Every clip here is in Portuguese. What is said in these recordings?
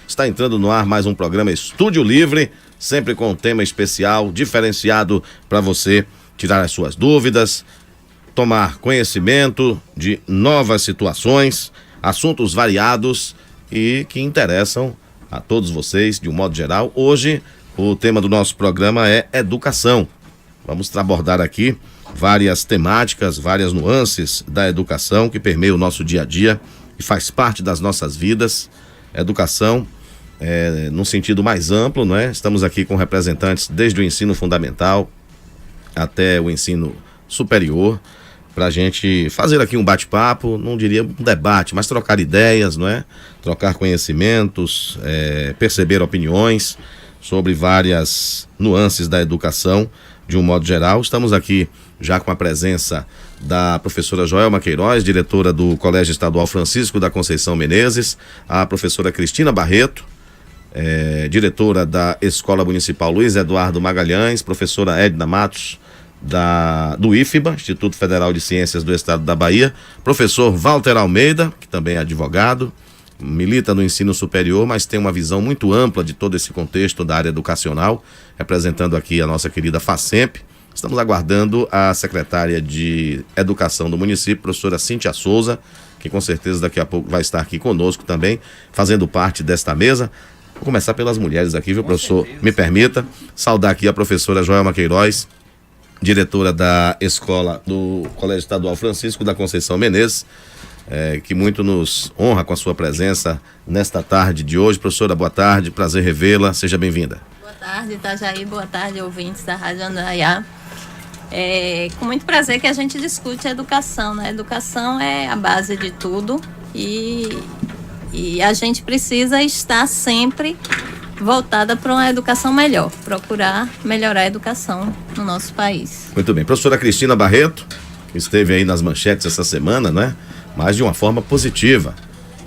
Está entrando no ar mais um programa Estúdio Livre, sempre com um tema especial, diferenciado para você tirar as suas dúvidas, tomar conhecimento de novas situações, assuntos variados e que interessam a todos vocês de um modo geral. Hoje, o tema do nosso programa é educação. Vamos abordar aqui várias temáticas, várias nuances da educação que permeiam o nosso dia a dia e faz parte das nossas vidas. Educação, num sentido mais amplo, não é? Estamos aqui com representantes desde o ensino fundamental até o ensino superior, para a gente fazer aqui um bate-papo, não diria um debate, mas trocar ideias, não é? Trocar conhecimentos, perceber opiniões sobre várias nuances da educação de um modo geral. Estamos aqui já com a presença da professora Joelma Queiroz, diretora do Colégio Estadual Francisco da Conceição Menezes, a professora Cristina Barreto, diretora da Escola Municipal Luiz Eduardo Magalhães, professora Edna Matos, do IFBA, Instituto Federal de Ciências do Estado da Bahia, professor Walter Almeida, que também é advogado, milita no ensino superior, mas tem uma visão muito ampla de todo esse contexto da área educacional, representando aqui a nossa querida FACEMP. Estamos aguardando a secretária de Educação do município, professora Cíntia Souza, que com certeza daqui a pouco vai estar aqui conosco também, fazendo parte desta mesa. Vou começar pelas mulheres aqui, viu, professor? Me permita saudar aqui a professora Joelma Queiroz, diretora da escola do Colégio Estadual Francisco da Conceição Menezes, que muito nos honra com a sua presença nesta tarde de hoje. Professora, boa tarde, prazer revê-la, seja bem-vinda. Boa tarde, Itajaí, boa tarde, ouvintes da Rádio Andaiá. Com muito prazer que a gente discute a educação, né? A educação é a base de tudo e a gente precisa estar sempre voltada para uma educação melhor, procurar melhorar a educação no nosso país. Muito bem. Professora Cristina Barreto, que esteve aí nas manchetes essa semana, né? Mas de uma forma positiva.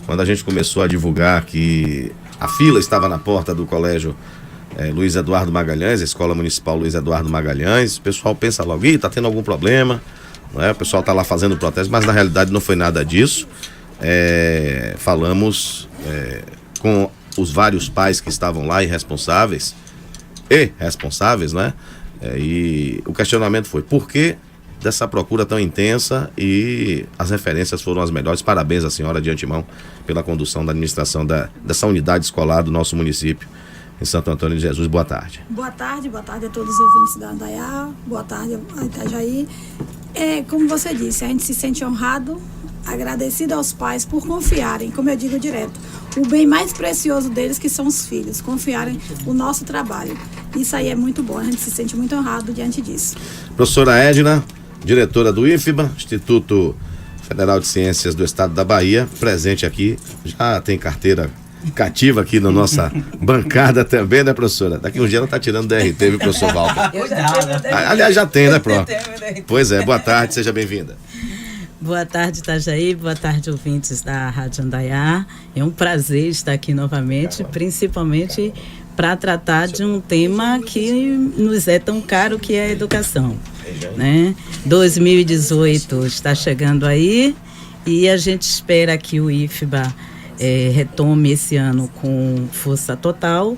Quando a gente começou a divulgar que a fila estava na porta do colégio Luiz Eduardo Magalhães, a Escola Municipal Luiz Eduardo Magalhães, o pessoal pensa logo, tá tendo algum problema, não é? O pessoal tá lá fazendo protesto, mas na realidade não foi nada disso. Falamos com os vários pais que estavam lá responsáveis, né? E o questionamento foi, por que dessa procura tão intensa? E as referências foram as melhores. Parabéns à senhora de antemão pela condução da administração dessa unidade escolar do nosso município em Santo Antônio de Jesus. Boa tarde. Boa tarde a todos os ouvintes da Andaiá, boa tarde a Itajaí. Como você disse, a gente se sente honrado, agradecido aos pais por confiarem, como eu digo direto, o bem mais precioso deles, que são os filhos, confiarem o nosso trabalho. Isso aí é muito bom, a gente se sente muito honrado diante disso. Professora Edna, diretora do IFBA, Instituto Federal de Ciências do Estado da Bahia, presente aqui, já tem carteira cativa aqui na nossa bancada também, né, professora? Daqui um dia ela tá tirando DRT, viu, professor Walter? Aliás, já tem, né, Pro? Pois é, boa tarde, seja bem-vinda. Boa tarde, Itajaí, boa tarde, ouvintes da Rádio Andaiá. É um prazer estar aqui novamente, principalmente para tratar de um tema que nos é tão caro, que é a educação, né? 2018 está chegando aí e a gente espera que o IFBA retome esse ano com força total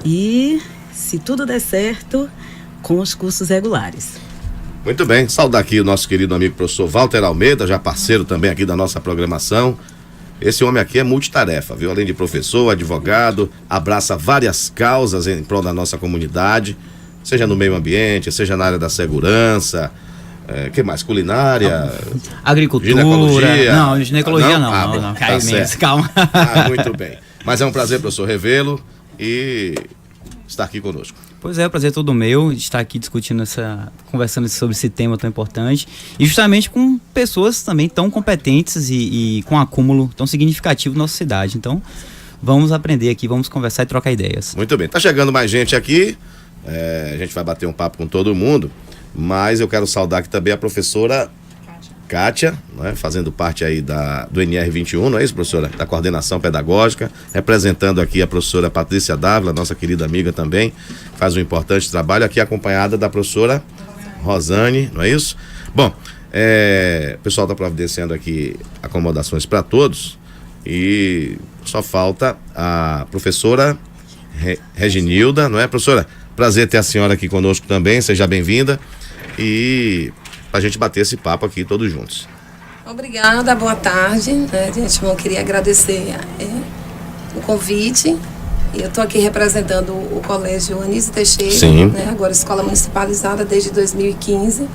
e, se tudo der certo, com os cursos regulares. Muito bem, saudar aqui o nosso querido amigo professor Walter Almeida, já parceiro também aqui da nossa programação. Esse homem aqui é multitarefa, viu? Além de professor, advogado, abraça várias causas em prol da nossa comunidade, seja no meio ambiente, seja na área da segurança, que mais? Culinária, agricultura, ginecologia. Não, ginecologia não. Tá Cai certo. Calma. Muito bem. Mas é um prazer, professor, revê-lo e estar aqui conosco. Pois é, o prazer é todo meu estar aqui discutindo conversando sobre esse tema tão importante e justamente com pessoas também tão competentes e com acúmulo tão significativo na nossa cidade. Então, vamos aprender aqui, vamos conversar e trocar ideias. Muito bem, tá chegando mais gente aqui, a gente vai bater um papo com todo mundo, mas eu quero saudar aqui também a professora Kátia, né, fazendo parte aí do NR21, não é isso, professora? Da coordenação pedagógica, representando aqui a professora Patrícia Dávila, nossa querida amiga também, faz um importante trabalho, aqui acompanhada da professora Rosane, não é isso? Bom, o pessoal está providenciando aqui acomodações para todos e só falta a professora Reginilda, não é, professora? Prazer ter a senhora aqui conosco também, seja bem-vinda. E pra gente bater esse papo aqui todos juntos. Obrigada, boa tarde. Gente, eu queria agradecer o convite. Eu estou aqui representando o Colégio Anísio Teixeira, agora escola municipalizada desde 2015.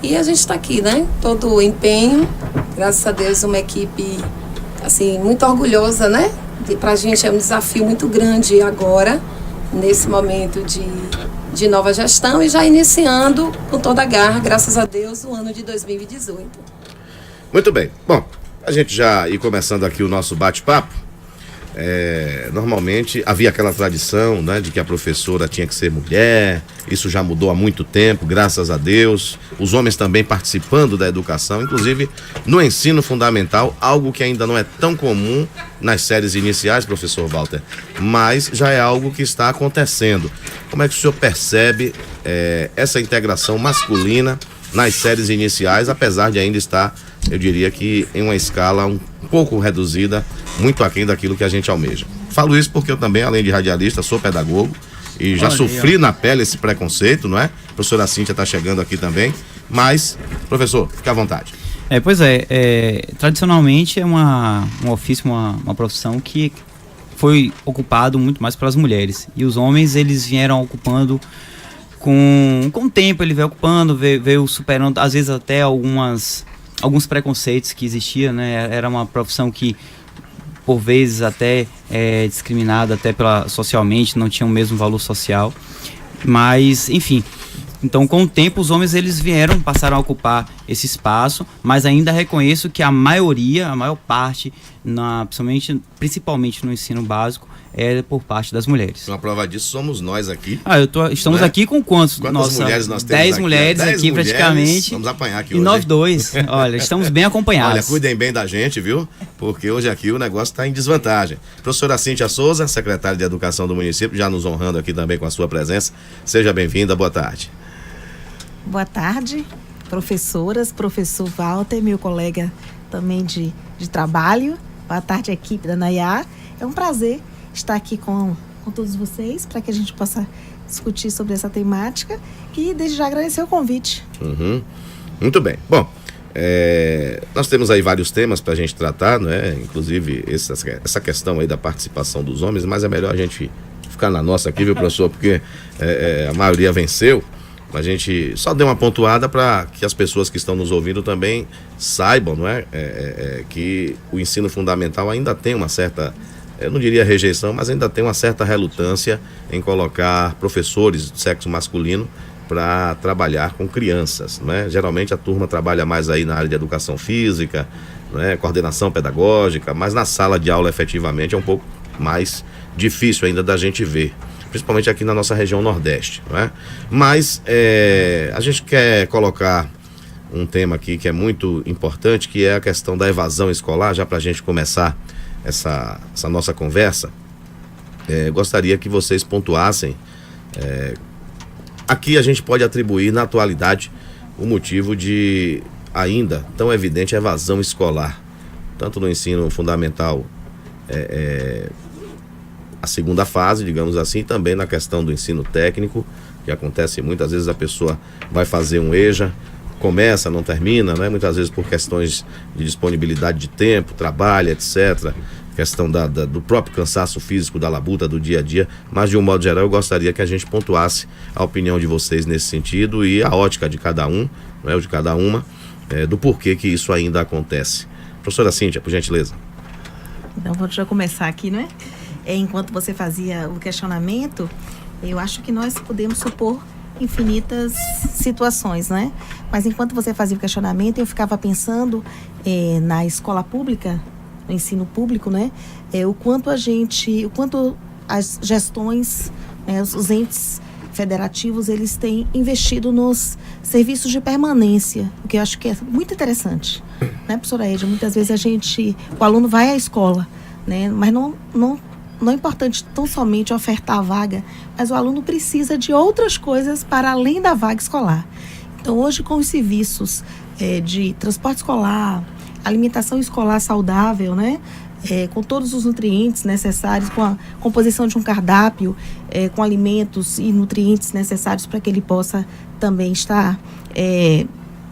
E a gente está aqui, todo o empenho, graças a Deus, uma equipe assim, muito orgulhosa, Para a gente é um desafio muito grande agora, nesse momento de nova gestão e já iniciando com toda a garra, graças a Deus, o ano de 2018. Muito bem. Bom, a gente já ir começando aqui o nosso bate-papo. Normalmente havia aquela tradição, de que a professora tinha que ser mulher. Isso já mudou há muito tempo, graças a Deus. Os homens também participando da educação, inclusive no ensino fundamental, algo que ainda não é tão comum nas séries iniciais, professor Walter, mas já é algo que está acontecendo. Como é que o senhor percebe essa integração masculina nas séries iniciais, apesar de ainda estar, eu diria que em uma escala um pouco reduzida, muito aquém daquilo que a gente almeja? Falo isso porque eu também, além de radialista, sou pedagogo e já sofri na pele esse preconceito, não é? A professora Cíntia está chegando aqui também, mas, professor, fique à vontade. Tradicionalmente é um ofício, uma profissão que foi ocupado muito mais pelas mulheres, e os homens, eles vieram ocupando com o tempo, ele veio ocupando, veio superando, às vezes até alguns preconceitos que existiam, Era uma profissão que, por vezes, até discriminada até socialmente, não tinha o mesmo valor social. Mas, enfim, então com o tempo os homens, eles passaram a ocupar esse espaço, mas ainda reconheço que a maior parte, principalmente no ensino básico, é por parte das mulheres. Uma prova disso somos nós aqui. Estamos aqui com quantas mulheres nós temos? 10 mulheres aqui praticamente. Vamos apanhar aqui hoje. E nós dois. Olha, estamos bem acompanhados. Olha, cuidem bem da gente, viu? Porque hoje aqui o negócio está em desvantagem. Professora Cíntia Souza, secretária de Educação do município, já nos honrando aqui também com a sua presença. Seja bem-vinda, boa tarde. Boa tarde, professoras, professor Walter, meu colega também de trabalho. Boa tarde, equipe da NAIA. É um prazer estar aqui com todos vocês para que a gente possa discutir sobre essa temática e desde já agradecer o convite. Muito bem. Bom, nós temos aí vários temas para a gente tratar, Inclusive essa questão aí da participação dos homens, mas é melhor a gente ficar na nossa aqui, viu, professor? Porque a maioria venceu. A gente só deu uma pontuada para que as pessoas que estão nos ouvindo também saibam, que o ensino fundamental ainda tem uma certa, eu não diria rejeição, mas ainda tem uma certa relutância em colocar professores de sexo masculino para trabalhar com crianças, Geralmente a turma trabalha mais aí na área de educação física, coordenação pedagógica, mas na sala de aula efetivamente é um pouco mais difícil ainda da gente ver, principalmente aqui na nossa região Nordeste, Mas a gente quer colocar um tema aqui que é muito importante, que é a questão da evasão escolar, já para a gente começar essa nossa conversa. Gostaria que vocês pontuassem. Aqui a gente pode atribuir na atualidade o motivo de ainda tão evidente evasão escolar, tanto no ensino fundamental, a segunda fase, digamos assim, também na questão do ensino técnico, que acontece muitas vezes, a pessoa vai fazer um EJA, começa, não termina, muitas vezes por questões de disponibilidade de tempo, trabalho, etc., questão do próprio cansaço físico, da labuta do dia a dia, mas de um modo geral eu gostaria que a gente pontuasse a opinião de vocês nesse sentido e a ótica de cada um, ou de cada uma, do porquê que isso ainda acontece. Professora Cíntia, por gentileza. Então, vou já começar aqui, Enquanto você fazia o questionamento, eu acho que nós podemos supor infinitas situações, Mas enquanto você fazia o questionamento, eu ficava pensando na escola pública, no ensino público, o quanto as gestões, os entes federativos, eles têm investido nos serviços de permanência, o que eu acho que é muito interessante, professora Edna? Muitas vezes o aluno vai à escola, mas não é importante tão somente ofertar a vaga, mas o aluno precisa de outras coisas para além da vaga escolar. Então, hoje, com os serviços de transporte escolar, alimentação escolar saudável, com todos os nutrientes necessários, com a composição de um cardápio, com alimentos e nutrientes necessários para que ele possa também estar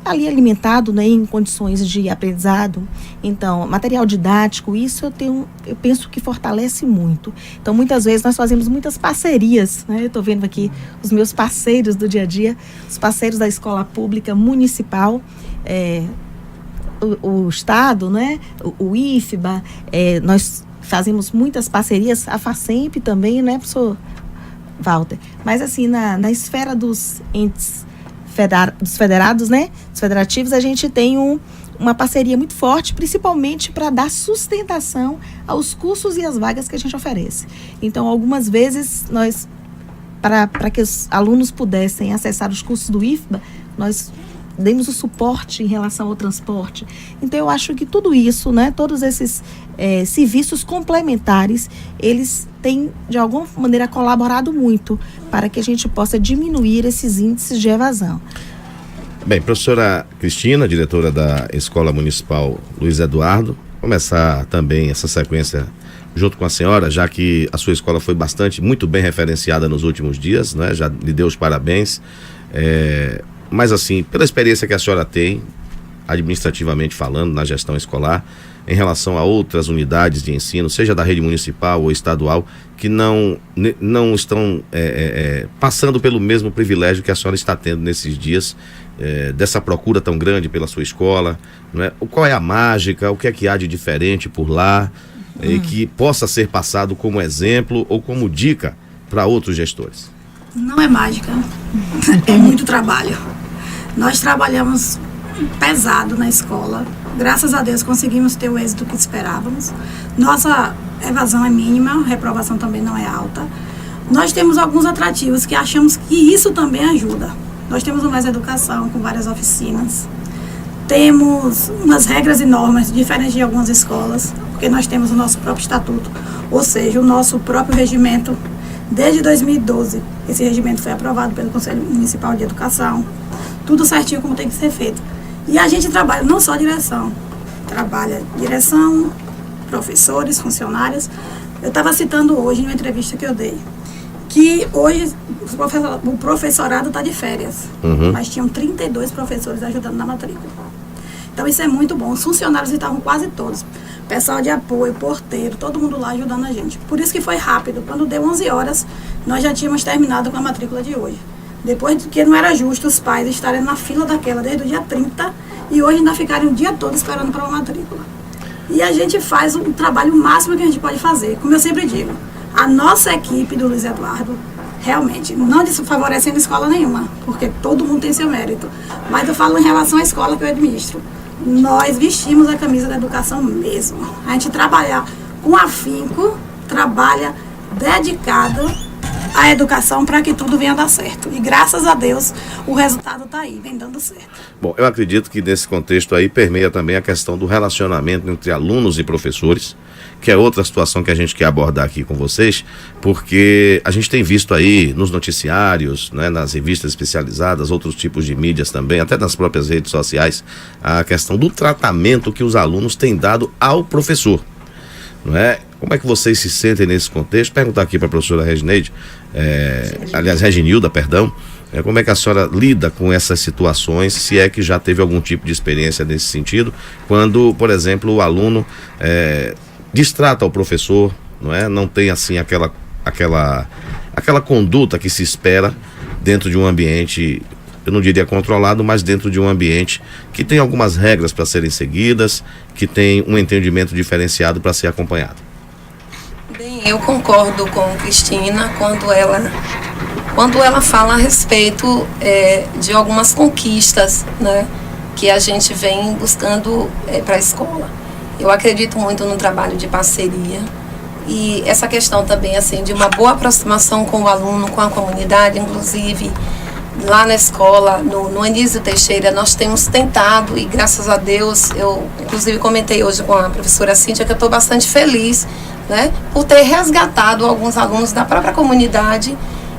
ali alimentado, né, em condições de aprendizado. Então, material didático, isso eu penso que fortalece muito. Então, muitas vezes nós fazemos muitas parcerias, né? Eu estou vendo aqui os meus parceiros do dia a dia, os parceiros da escola pública municipal, o Estado, né? O IFBA, nós fazemos muitas parcerias, a FACEMP também, né, professor Walter? Mas assim, na esfera dos entes dos federados, né, dos federativos, a gente tem uma parceria muito forte, principalmente para dar sustentação aos cursos e às vagas que a gente oferece. Então, algumas vezes, nós, para que os alunos pudessem acessar os cursos do IFBA, nós demos o suporte em relação ao transporte. Então, eu acho que tudo isso, né, todos esses serviços complementares, eles têm, de alguma maneira, colaborado muito para que a gente possa diminuir esses índices de evasão. Bem, professora Cristina, diretora da Escola Municipal Luiz Eduardo, começar também essa sequência junto com a senhora, já que a sua escola foi muito bem referenciada nos últimos dias, né? Já lhe deu os parabéns. Mas assim, pela experiência que a senhora tem, administrativamente falando, na gestão escolar, em relação a outras unidades de ensino, seja da rede municipal ou estadual, que não estão passando pelo mesmo privilégio que a senhora está tendo nesses dias, dessa procura tão grande pela sua escola, não é? Qual é a mágica, o que é que há de diferente por lá, e que possa ser passado como exemplo ou como dica para outros gestores? Não é mágica, é muito trabalho. Nós trabalhamos pesado na escola. Graças a Deus conseguimos ter o êxito que esperávamos. Nossa evasão é mínima, a reprovação também não é alta. Nós temos alguns atrativos que achamos que isso também ajuda. Nós temos o Mais Educação com várias oficinas. Temos umas regras e normas diferentes de algumas escolas, porque nós temos o nosso próprio estatuto, ou seja, o nosso próprio regimento. Desde 2012, esse regimento foi aprovado pelo Conselho Municipal de Educação. Tudo certinho como tem que ser feito. E a gente trabalha não só direção, trabalha direção, professores, funcionários. Eu estava citando hoje, em uma entrevista que eu dei, que hoje o professorado está de férias, mas tinham 32 professores ajudando na matrícula. Então isso é muito bom. Os funcionários estavam quase todos. Pessoal de apoio, porteiro, todo mundo lá ajudando a gente. Por isso que foi rápido. Quando deu 11 horas, nós já tínhamos terminado com a matrícula de hoje. Depois que não era justo os pais estarem na fila daquela desde o dia 30 e hoje ainda ficarem o dia todo esperando para uma matrícula. E a gente faz um trabalho máximo que a gente pode fazer. Como eu sempre digo, a nossa equipe do Luiz Eduardo realmente não desfavorecendo escola nenhuma, porque todo mundo tem seu mérito. Mas eu falo em relação à escola que eu administro. Nós vestimos a camisa da educação mesmo. A gente trabalha com afinco, trabalha dedicado à educação para que tudo venha dar certo. E graças a Deus o resultado está aí, vem dando certo. Bom, eu acredito que nesse contexto aí permeia também a questão do relacionamento entre alunos e professores, que é outra situação que a gente quer abordar aqui com vocês, porque a gente tem visto aí nos noticiários, né, nas revistas especializadas, outros tipos de mídias também, até nas próprias redes sociais, a questão do tratamento que os alunos têm dado ao professor, não é? Como é que vocês se sentem nesse contexto? Perguntar aqui para a professora Reginilda, como é que a senhora lida com essas situações, se é que já teve algum tipo de experiência nesse sentido, quando, por exemplo, o aluno distrata o professor, não é? Não tem assim aquela conduta que se espera dentro de um ambiente, eu não diria controlado, mas dentro de um ambiente que tem algumas regras para serem seguidas, que tem um entendimento diferenciado para ser acompanhado. Bem, eu concordo com Cristina quando ela fala a respeito de algumas conquistas, né, que a gente vem buscando para a escola. Eu acredito muito no trabalho de parceria e essa questão também assim de uma boa aproximação com o aluno, com a comunidade, inclusive lá na escola, no Anísio Teixeira, nós temos tentado e graças a Deus, eu inclusive comentei hoje com a professora Cíntia que eu estou bastante feliz, né, por ter resgatado alguns alunos da própria comunidade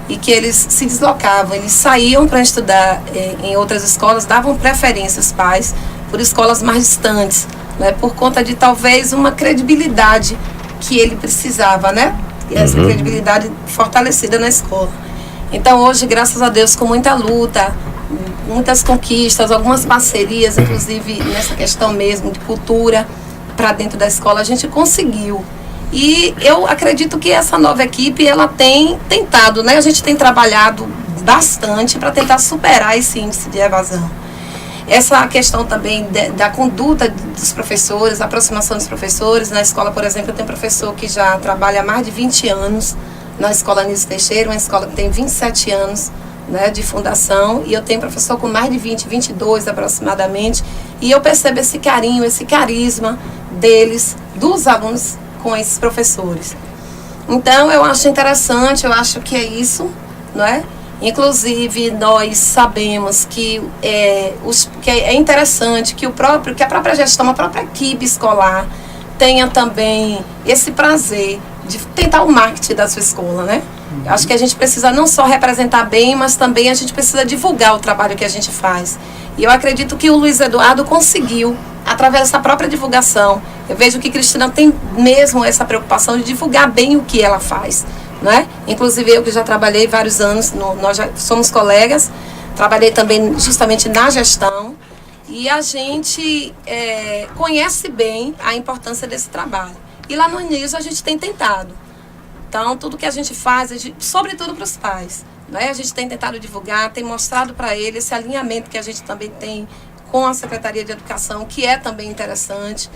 e que eles se deslocavam, eles saíam para estudar em outras escolas, davam preferência aos pais por escolas mais distantes, né, por conta de talvez uma credibilidade que ele precisava, né? E essa credibilidade fortalecida na escola. Então hoje, graças a Deus, com muita luta, muitas conquistas, algumas parcerias, inclusive nessa questão mesmo de cultura para dentro da escola, a gente conseguiu. E eu acredito que essa nova equipe, ela tem tentado, né? A gente tem trabalhado bastante para tentar superar esse índice de evasão. Essa questão também da conduta dos professores, a aproximação dos professores. Na escola, por exemplo, eu tenho um professor que já trabalha há mais de 20 anos na escola Anísio Teixeira, uma escola que tem 27 anos, né, de fundação, e eu tenho professor com mais de 22 aproximadamente, e eu percebo esse carinho, esse carisma deles, dos alunos com esses professores. Então, eu acho interessante, eu acho que é isso, não é? Inclusive, nós sabemos que é interessante que a própria gestão, a própria equipe escolar tenha também esse prazer de tentar o marketing da sua escola, né? Acho que a gente precisa não só representar bem, mas também a gente precisa divulgar o trabalho que a gente faz. E eu acredito que o Luiz Eduardo conseguiu, através dessa própria divulgação. Eu vejo que Cristina tem mesmo essa preocupação de divulgar bem o que ela faz, não é? Inclusive eu que já trabalhei vários anos, nós já somos colegas, trabalhei também justamente na gestão, e a gente conhece bem a importância desse trabalho. E lá no início a gente tem tentado. Então, tudo que a gente faz, sobretudo para os pais, né? A gente tem tentado divulgar, tem mostrado para eles esse alinhamento que a gente também tem com a Secretaria de Educação, que é também interessante.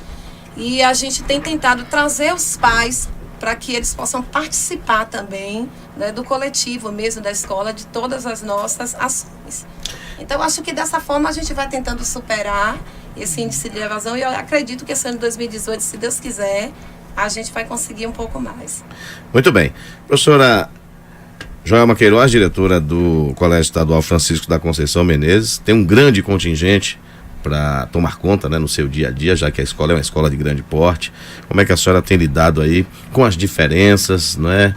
E a gente tem tentado trazer os pais para que eles possam participar também, né, do coletivo mesmo da escola, de todas as nossas ações. Então, acho que dessa forma a gente vai tentando superar esse índice de evasão, e eu acredito que esse ano de 2018, se Deus quiser, a gente vai conseguir um pouco mais. Muito bem. Professora Joelma Queiroz, diretora do Colégio Estadual Francisco da Conceição Menezes, tem um grande contingente para tomar conta, né, no seu dia a dia, já que a escola é uma escola de grande porte. Como é que a senhora tem lidado aí com as diferenças, né?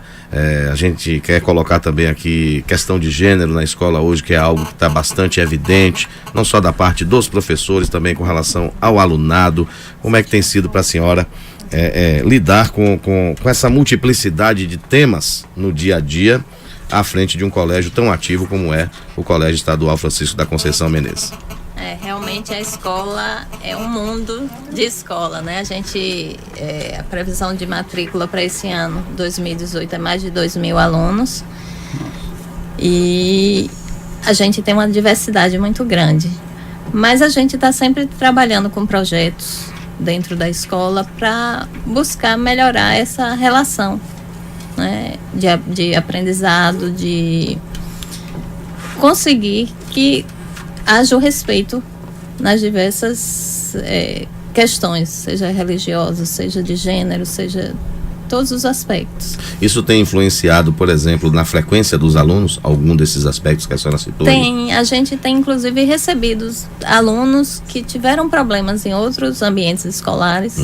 A gente quer colocar também aqui questão de gênero na escola hoje, que é algo que está bastante evidente, não só da parte dos professores, também com relação ao alunado. Como é que tem sido para a senhora lidar com essa multiplicidade de temas no dia a dia, à frente de um colégio tão ativo como é o Colégio Estadual Francisco da Conceição Menezes? Realmente a escola é um mundo de escola, né? A previsão de matrícula para esse ano, 2018, é mais de 2.000 alunos. E a gente tem uma diversidade muito grande. Mas a gente está sempre trabalhando com projetos dentro da escola para buscar melhorar essa relação, né, de aprendizado, de conseguir que haja o respeito nas diversas questões, seja religiosa, seja de gênero, seja todos os aspectos. Isso tem influenciado, por exemplo, na frequência dos alunos, algum desses aspectos que a senhora citou? A gente tem inclusive recebido alunos que tiveram problemas em outros ambientes escolares,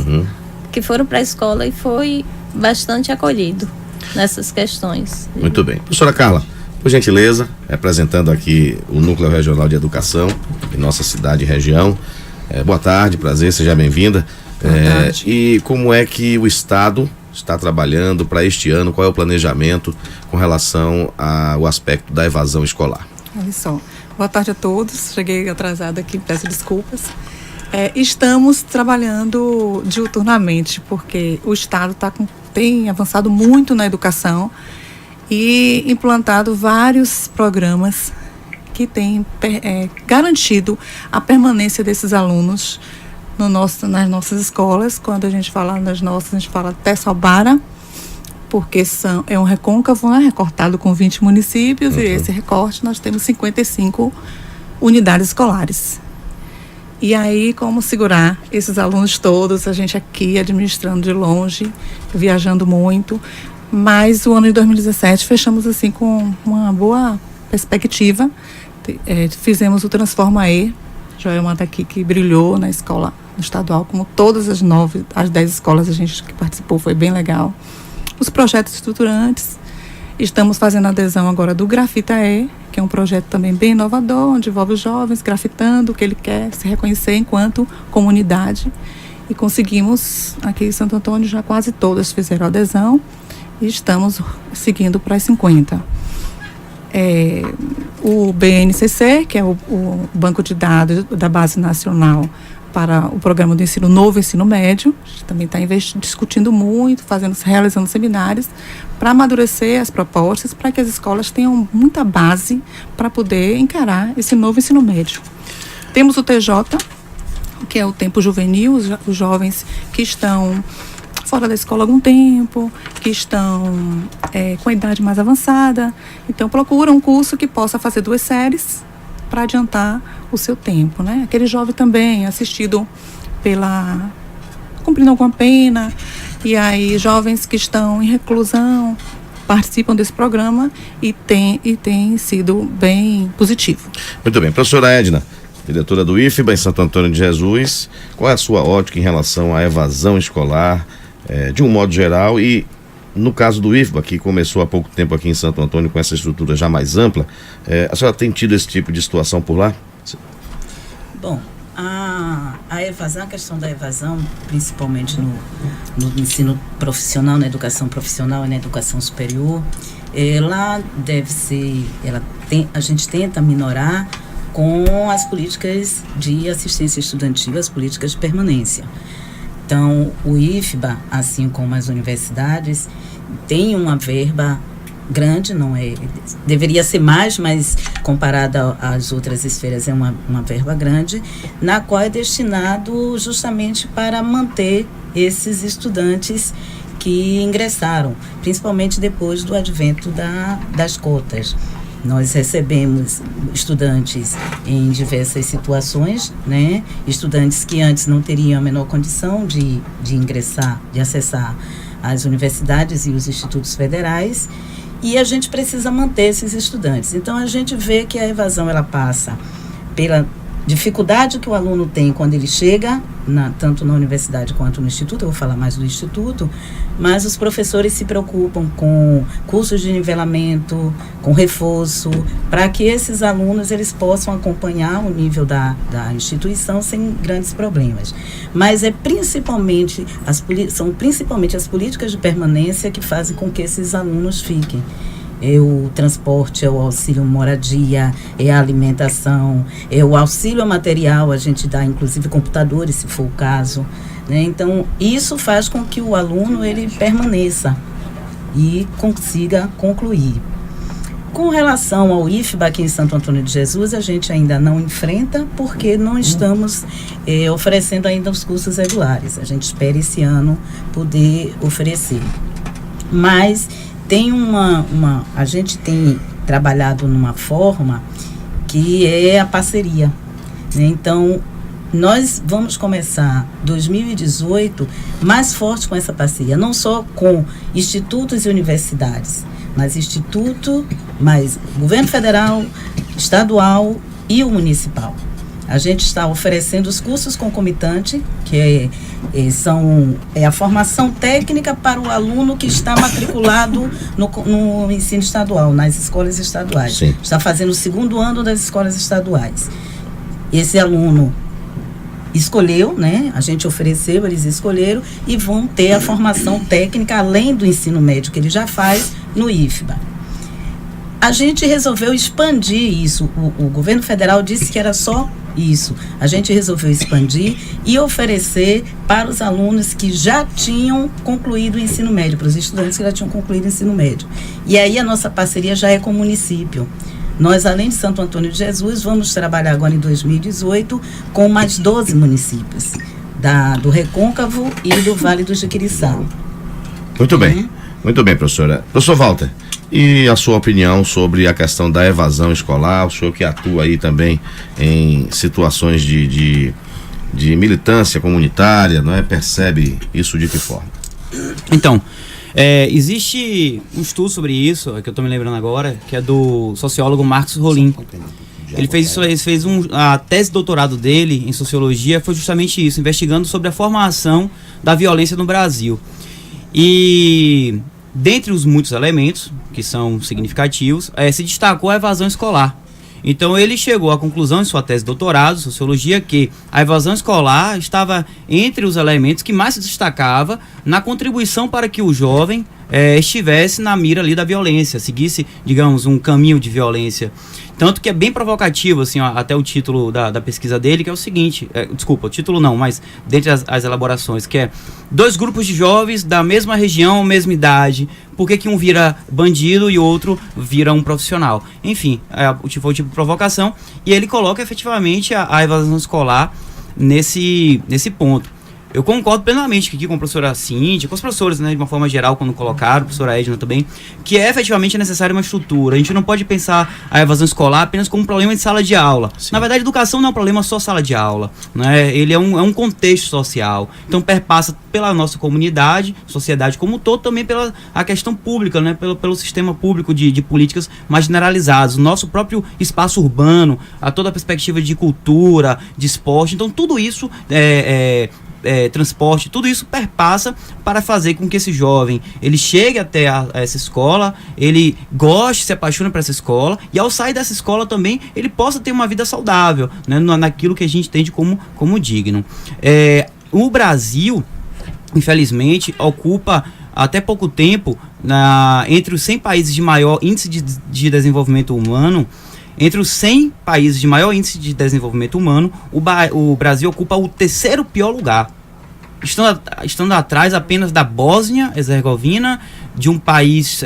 que foram para a escola e foi bastante acolhido nessas questões. Muito bem. Professora Carla, por gentileza, representando aqui o Núcleo Regional de Educação em nossa cidade e região. Boa tarde, prazer, seja bem-vinda. E como é que o Estado está trabalhando para este ano? Qual é o planejamento com relação ao aspecto da evasão escolar? Olha só, boa tarde a todos. Cheguei atrasada aqui, peço desculpas. Estamos trabalhando diuturnamente, porque o Estado tem avançado muito na educação e implantado vários programas que têm garantido a permanência desses alunos nas nossas escolas. Quando a gente fala nas nossas, a gente fala até Sobara, porque é um recôncavo, né, recortado com 20 municípios, e esse recorte nós temos 55 unidades escolares. E aí, como segurar esses alunos todos, a gente aqui administrando de longe, viajando muito, mas o ano de 2017 fechamos assim com uma boa perspectiva. Fizemos o Transforma E, Joelma está aqui, que brilhou na escola estadual, como todas as 10 escolas a gente que participou, foi bem legal. Os projetos estruturantes, estamos fazendo adesão agora do Grafita E, que é um projeto também bem inovador, onde envolve os jovens grafitando o que ele quer se reconhecer enquanto comunidade. e conseguimos, aqui em Santo Antônio já quase todas fizeram adesão e estamos seguindo para as 50. O BNCC, que é o Banco de Dados da Base Nacional para o Programa do Ensino Novo Ensino Médio, a gente também está discutindo muito, realizando seminários para amadurecer as propostas, para que as escolas tenham muita base para poder encarar esse novo ensino médio. Temos o TJ, que é o tempo juvenil, os jovens que estão fora da escola há algum tempo, que estão com a idade mais avançada, então procuram um curso que possa fazer 2 séries para adiantar o seu tempo, né? Aquele jovem também assistido cumprindo alguma pena, e aí jovens que estão em reclusão participam desse programa e tem sido bem positivo. Muito bem. Professora Edna, diretora do IFBA em Santo Antônio de Jesus, qual é a sua ótica em relação à evasão escolar, de um modo geral, e no caso do IFBA, que começou há pouco tempo aqui em Santo Antônio com essa estrutura já mais ampla, a senhora tem tido esse tipo de situação por lá? Bom, a evasão, a questão da evasão, principalmente no ensino profissional, na educação profissional e na educação superior, a gente tenta minorar com as políticas de assistência estudantil, as políticas de permanência. Então, o IFBA, assim como as universidades, tem uma verba grande, deveria ser mais, mas comparada às outras esferas é uma verba grande, na qual é destinado justamente para manter esses estudantes que ingressaram, principalmente depois do advento das cotas. Nós recebemos estudantes em diversas situações, né? Estudantes que antes não teriam a menor condição de ingressar, de acessar as universidades e os institutos federais, e a gente precisa manter esses estudantes. Então, a gente vê que a evasão ela passa pela dificuldade que o aluno tem quando ele chega, tanto na universidade quanto no instituto. Eu vou falar mais do instituto, mas os professores se preocupam com cursos de nivelamento, com reforço, para que esses alunos eles possam acompanhar o nível da instituição sem grandes problemas. Mas são principalmente as políticas de permanência que fazem com que esses alunos fiquem. É o transporte, é o auxílio moradia, é a alimentação, é o auxílio material, a gente dá inclusive computadores, se for o caso, né? Então, isso faz com que o aluno ele permaneça e consiga concluir. Com relação ao IFBA aqui em Santo Antônio de Jesus, a gente ainda não enfrenta, porque não estamos oferecendo ainda os cursos regulares. A gente espera esse ano poder oferecer. Mas a gente tem trabalhado numa forma que é a parceria, né? Então, nós vamos começar 2018 mais forte com essa parceria, não só com institutos e universidades, mas governo federal, estadual e o municipal. A gente está oferecendo os cursos concomitantes, que é a formação técnica para o aluno que está matriculado no ensino estadual, nas escolas estaduais. Sim. Está fazendo o 2º ano das escolas estaduais. Esse aluno escolheu, né? A gente ofereceu, eles escolheram e vão ter a formação técnica, além do ensino médio que ele já faz no IFBA. A gente resolveu expandir isso. O governo federal disse que era só isso. A gente resolveu expandir e oferecer para os alunos que já tinham concluído o ensino médio, para os estudantes que já tinham concluído o ensino médio. E aí a nossa parceria já é com o município. Nós, além de Santo Antônio de Jesus, vamos trabalhar agora em 2018 com mais 12 municípios, do Recôncavo e do Vale do Jiquiriçá. Muito bem, professora. Professor Walter, e a sua opinião sobre a questão da evasão escolar, o senhor que atua aí também em situações de militância comunitária, não é? Percebe isso de que forma? Então, existe um estudo sobre isso, que eu estou me lembrando agora, que é do sociólogo Marcos Rolim. Ele fez a tese de doutorado dele em sociologia, foi justamente isso, investigando sobre a formação da violência no Brasil. E dentre os muitos elementos que são significativos, se destacou a evasão escolar. Então ele chegou à conclusão em sua tese de doutorado, sociologia, que a evasão escolar estava entre os elementos que mais se destacava na contribuição para que o jovem estivesse na mira ali da violência, seguisse, digamos, um caminho de violência. Tanto que é bem provocativo, assim, ó, até o título da pesquisa dele, que é o seguinte, desculpa, o título não, mas dentre as elaborações, que é 2 grupos de jovens da mesma região, mesma idade, por que um vira bandido e outro vira um profissional? Enfim, foi o tipo de provocação, e ele coloca efetivamente a evasão escolar nesse ponto. Eu concordo plenamente aqui com a professora Cíntia, com os professores, né, de uma forma geral, quando colocaram, a professora Edna também, que efetivamente necessária uma estrutura. A gente não pode pensar a evasão escolar apenas como um problema de sala de aula. Sim. Na verdade, a educação não é um problema só sala de aula, né? Ele é um contexto social. Então, perpassa pela nossa comunidade, sociedade como um todo, também pela a questão pública, né? Pelo sistema público de políticas mais generalizadas, o nosso próprio espaço urbano, a toda a perspectiva de cultura, de esporte. Então, tudo isso transporte, tudo isso perpassa para fazer com que esse jovem ele chegue até essa escola, ele goste, se apaixone por essa escola, e ao sair dessa escola também ele possa ter uma vida saudável, né, naquilo que a gente entende como digno. O Brasil, infelizmente, ocupa até pouco tempo entre os 100 países de maior índice de desenvolvimento humano. Entre os 100 países de maior índice de desenvolvimento humano, o Brasil ocupa o 3º pior lugar, estando atrás apenas da Bósnia-Herzegovina, de um país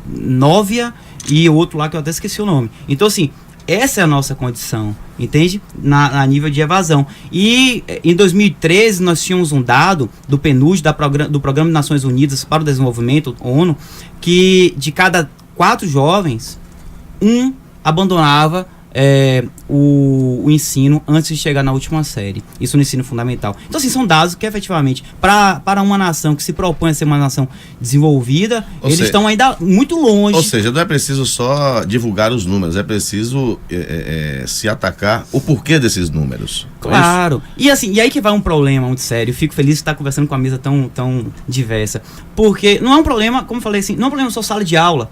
Nóvia e outro lá que eu até esqueci o nome. Então, assim, essa é a nossa condição, entende? Na nível de evasão. E em 2013 nós tínhamos um dado do PNUD, do Programa de Nações Unidas para o Desenvolvimento, ONU, que de cada 4 jovens, abandonava o ensino antes de chegar na última série. Isso no ensino fundamental. Então, assim, são dados que, efetivamente, para uma nação que se propõe a ser uma nação desenvolvida, eles estão ainda muito longe. Ou seja, não é preciso só divulgar os números, é preciso se atacar o porquê desses números. Claro. E assim, e aí que vai um problema muito sério. Eu fico feliz de estar conversando com a mesa tão diversa. Porque não é um problema, como eu falei assim, não é um problema só sala de aula.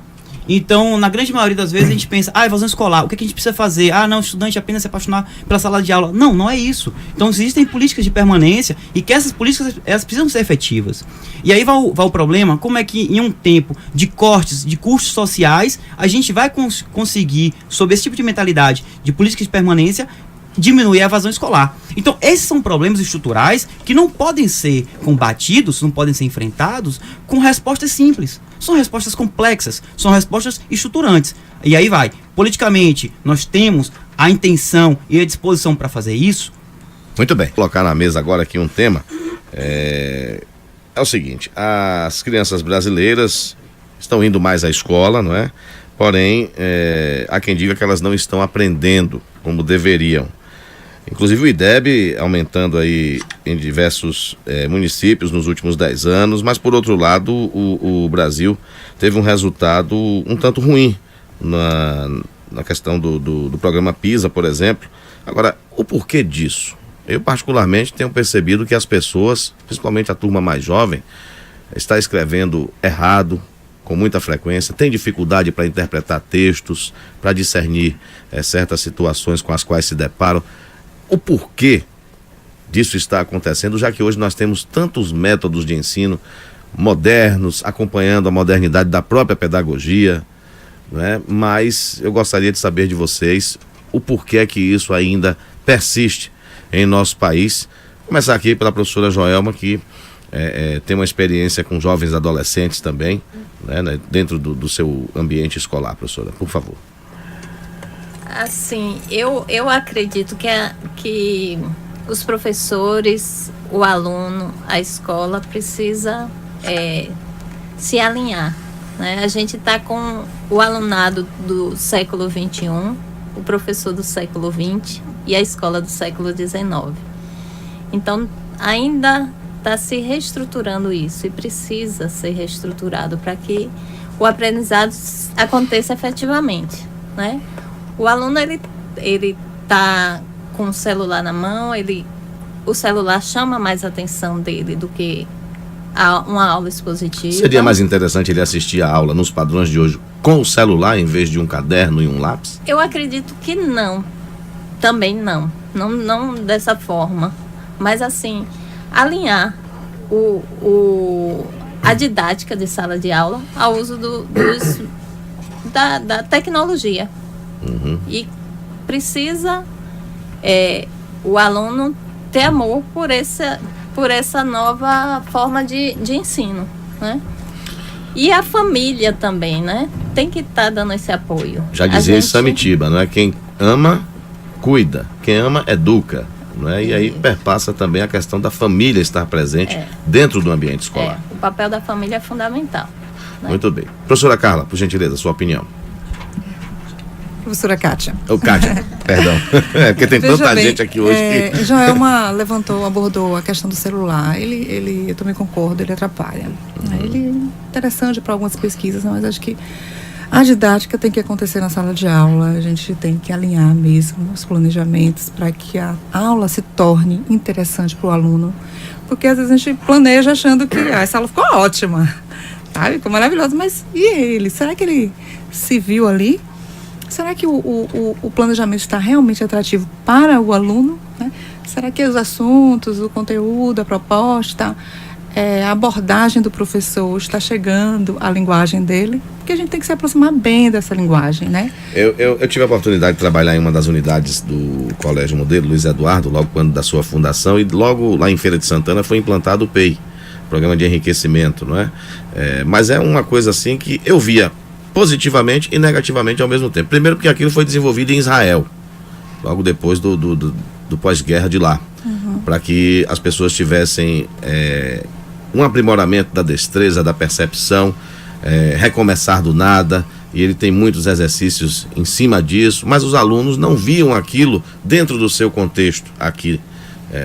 Então, na grande maioria das vezes a gente pensa, evasão escolar, o que a gente precisa fazer? Não, o estudante apenas se apaixonar pela sala de aula. Não é isso. Então, existem políticas de permanência e que essas políticas, elas precisam ser efetivas. E aí vai o problema, como é que em um tempo de cortes, de custos sociais, a gente vai conseguir, sob esse tipo de mentalidade de políticas de permanência, diminuir a evasão escolar. Então, esses são problemas estruturais que não podem ser combatidos, não podem ser enfrentados com respostas simples. São respostas complexas, são respostas estruturantes. E aí vai, politicamente, nós temos a intenção e a disposição para fazer isso? Muito bem. Vou colocar na mesa agora aqui um tema. É o seguinte, as crianças brasileiras estão indo mais à escola, não é? Porém, há quem diga que elas não estão aprendendo como deveriam. Inclusive o IDEB aumentando aí em diversos municípios nos últimos 10 anos, mas por outro lado o Brasil teve um resultado um tanto ruim na questão do programa PISA, por exemplo. Agora, o porquê disso? Eu particularmente tenho percebido que as pessoas, principalmente a turma mais jovem, está escrevendo errado com muita frequência, tem dificuldade para interpretar textos, para discernir certas situações com as quais se deparam. O porquê disso está acontecendo, já que hoje nós temos tantos métodos de ensino modernos, acompanhando a modernidade da própria pedagogia, né? Mas eu gostaria de saber de vocês o porquê é que isso ainda persiste em nosso país. Vou começar aqui pela professora Joelma, que tem uma experiência com jovens adolescentes também, né, dentro do seu ambiente escolar, professora, por favor. Assim, eu acredito que os professores, o aluno, a escola precisa se alinhar, né? A gente está com o alunado do século XXI, o professor do século XX e a escola do século XIX. Então, ainda está se reestruturando isso e precisa ser reestruturado para que o aprendizado aconteça efetivamente, né? O aluno, ele tá com o celular na mão, o celular chama mais a atenção dele do que uma aula expositiva. Seria mais interessante ele assistir a aula nos padrões de hoje com o celular em vez de um caderno e um lápis? Eu acredito que não. Também não. Não dessa forma. Mas assim, alinhar a didática de sala de aula ao uso da tecnologia. E precisa o aluno ter amor por essa nova forma de ensino, né? E a família também, né? Tem que estar dando esse apoio. Já dizia Samitiba, não é? Quem ama, cuida. Quem ama, educa. Não é? E aí perpassa também a questão da família estar presente dentro do ambiente escolar. O papel da família é fundamental. Né? Muito bem. Professora Carla, por gentileza, sua opinião. Professora Kátia. Kátia, perdão. Porque tem tanta gente aqui hoje que... Joelma abordou a questão do celular. Eu também concordo, ele atrapalha. Ele é interessante para algumas pesquisas, mas acho que a didática tem que acontecer na sala de aula. A gente tem que alinhar mesmo os planejamentos para que a aula se torne interessante para o aluno. Porque às vezes a gente planeja achando que essa aula ficou ótima, sabe? Ficou maravilhosa, mas e ele? Será que ele se viu ali? Será que o planejamento está realmente atrativo para o aluno? Né? Será que os assuntos, o conteúdo, a proposta, a abordagem do professor está chegando à linguagem dele? Porque a gente tem que se aproximar bem dessa linguagem, né? Eu tive a oportunidade de trabalhar em uma das unidades do Colégio Modelo Luiz Eduardo, logo quando da sua fundação, e logo lá em Feira de Santana foi implantado o PEI, Programa de Enriquecimento, não é? Mas é uma coisa assim que eu via positivamente e negativamente ao mesmo tempo. Primeiro porque aquilo foi desenvolvido em Israel, logo depois do pós-guerra de lá, para que as pessoas tivessem um aprimoramento da destreza, da percepção, recomeçar do nada, e ele tem muitos exercícios em cima disso, mas os alunos não viam aquilo dentro do seu contexto aqui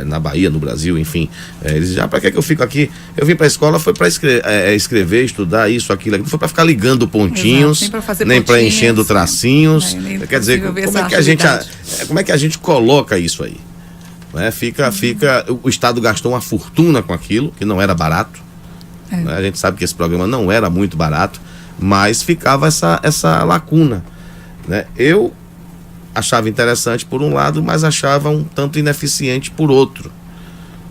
na Bahia, no Brasil, enfim. Eles diziam, para que eu fico aqui? Eu vim para a escola, foi para escrever, estudar isso, aquilo, não foi para ficar ligando pontinhos, nem para enchendo tracinhos. Quer dizer, como é que a gente coloca isso aí? O Estado gastou uma fortuna com aquilo, que não era barato. A gente sabe que esse programa não era muito barato, mas ficava essa lacuna, né? Eu achava interessante por um lado, mas achava um tanto ineficiente por outro,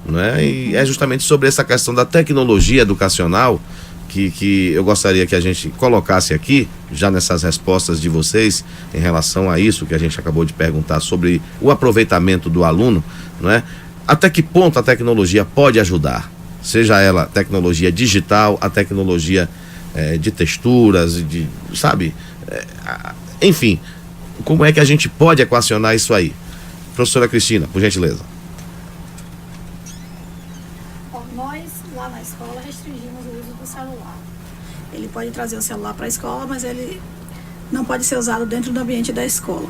né? E é justamente sobre essa questão da tecnologia educacional que eu gostaria que a gente colocasse aqui, já nessas respostas de vocês, em relação a isso que a gente acabou de perguntar sobre o aproveitamento do aluno, não é? Até que ponto a tecnologia pode ajudar? Seja ela tecnologia digital, a tecnologia de texturas, enfim, como é que a gente pode equacionar isso aí? Professora Cristina, por gentileza. Nós, lá na escola, restringimos o uso do celular. Ele pode trazer o celular para a escola, mas ele não pode ser usado dentro do ambiente da escola.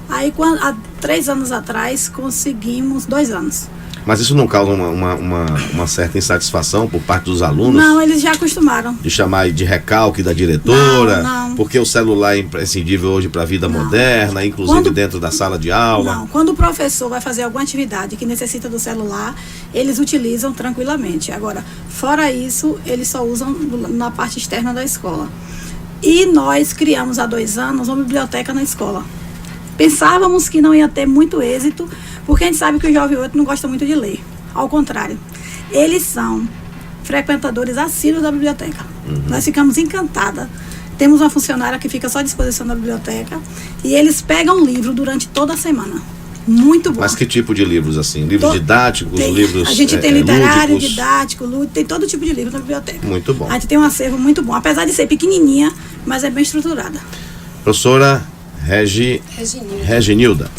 Aí, há 3 anos atrás, conseguimos, 2 anos. Mas isso não causa uma certa insatisfação por parte dos alunos? Não, eles já acostumaram. De chamar de recalque da diretora? Não. Porque o celular é imprescindível hoje para a vida moderna, inclusive dentro da sala de aula? Não, quando o professor vai fazer alguma atividade que necessita do celular, eles utilizam tranquilamente. Agora, fora isso, eles só usam na parte externa da escola. E nós criamos há 2 anos uma biblioteca na escola. Pensávamos que não ia ter muito êxito, porque a gente sabe que o jovem hoje não gosta muito de ler. Ao contrário, eles são frequentadores assíduos da biblioteca. Nós ficamos encantadas. Temos uma funcionária que fica só à disposição da biblioteca e eles pegam livro durante toda a semana. Muito bom. Mas que tipo de livros, assim? Livros didáticos, livros a gente tem literário, lúdicos? didático, lúdico, tem todo tipo de livro na biblioteca. Muito bom. A gente tem um acervo muito bom, apesar de ser pequenininha, mas é bem estruturada. Professora Reginilda.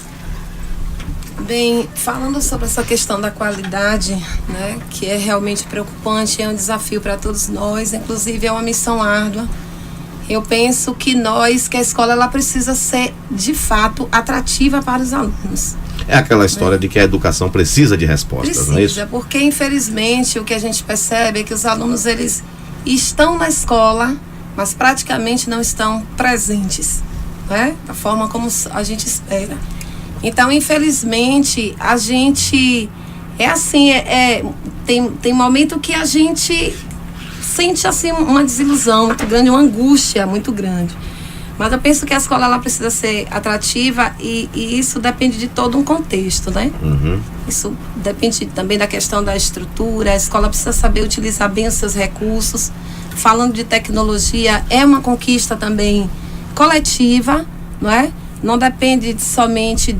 Bem, falando sobre essa questão da qualidade, né, que é realmente preocupante, é um desafio para todos nós, inclusive é uma missão árdua. Eu penso que a escola ela precisa ser, de fato, atrativa para os alunos. É aquela história de que a educação precisa de respostas, não é isso? Precisa, porque infelizmente o que a gente percebe é que os alunos eles estão na escola, mas praticamente não estão presentes, né, da forma como a gente espera. Então, infelizmente, a gente É assim, tem momento que a gente sente assim uma desilusão muito grande, uma angústia muito grande. Mas eu penso que a escola ela precisa ser atrativa e isso depende de todo um contexto, né? Isso depende também da questão da estrutura. A escola precisa saber utilizar bem os seus recursos. Falando de tecnologia, é uma conquista também coletiva, não é? Não depende somente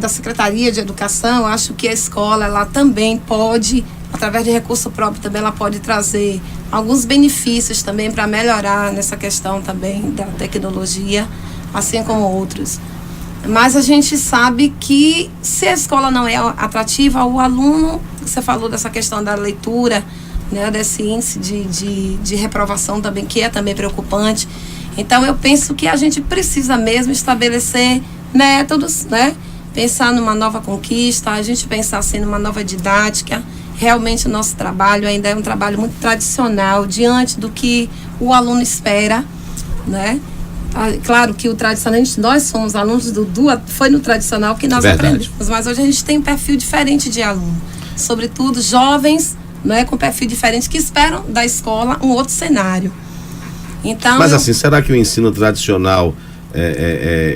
da Secretaria de Educação. Eu acho que a escola ela também pode, através de recurso próprio, também ela pode trazer alguns benefícios também para melhorar nessa questão também da tecnologia, assim como outros. Mas a gente sabe que se a escola não é atrativa, o aluno, você falou dessa questão da leitura, né, desse índice de reprovação também, que é também preocupante. Então eu penso que a gente precisa mesmo estabelecer métodos, né? Pensar numa nova conquista, a gente pensar assim numa nova didática. Realmente o nosso trabalho ainda é um trabalho muito tradicional, diante do que o aluno espera, né? Claro que o tradicional, nós somos alunos foi no tradicional que nós aprendemos, mas hoje a gente tem um perfil diferente de aluno, sobretudo jovens, né, com perfil diferente, que esperam da escola um outro cenário. Então, mas assim, será que o ensino tradicional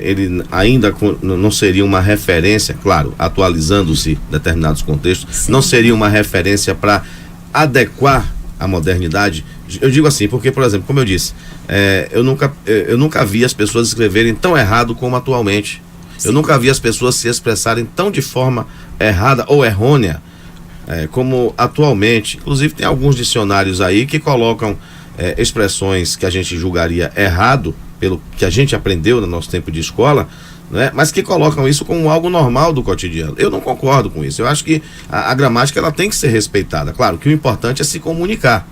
ele ainda não seria uma referência, claro, atualizando-se determinados contextos, sim, não seria uma referência para adequar a modernidade? Eu digo assim, porque, por exemplo, como eu disse, eu nunca vi as pessoas escreverem tão errado como atualmente. Sim. Eu nunca vi as pessoas se expressarem tão de forma errada ou errônea como atualmente. Inclusive tem alguns dicionários aí que colocam expressões que a gente julgaria errado pelo que a gente aprendeu no nosso tempo de escola, né? Mas que colocam isso como algo normal do cotidiano. Eu não concordo com isso. Eu acho que a gramática ela tem que ser respeitada. Claro que o importante é se comunicar,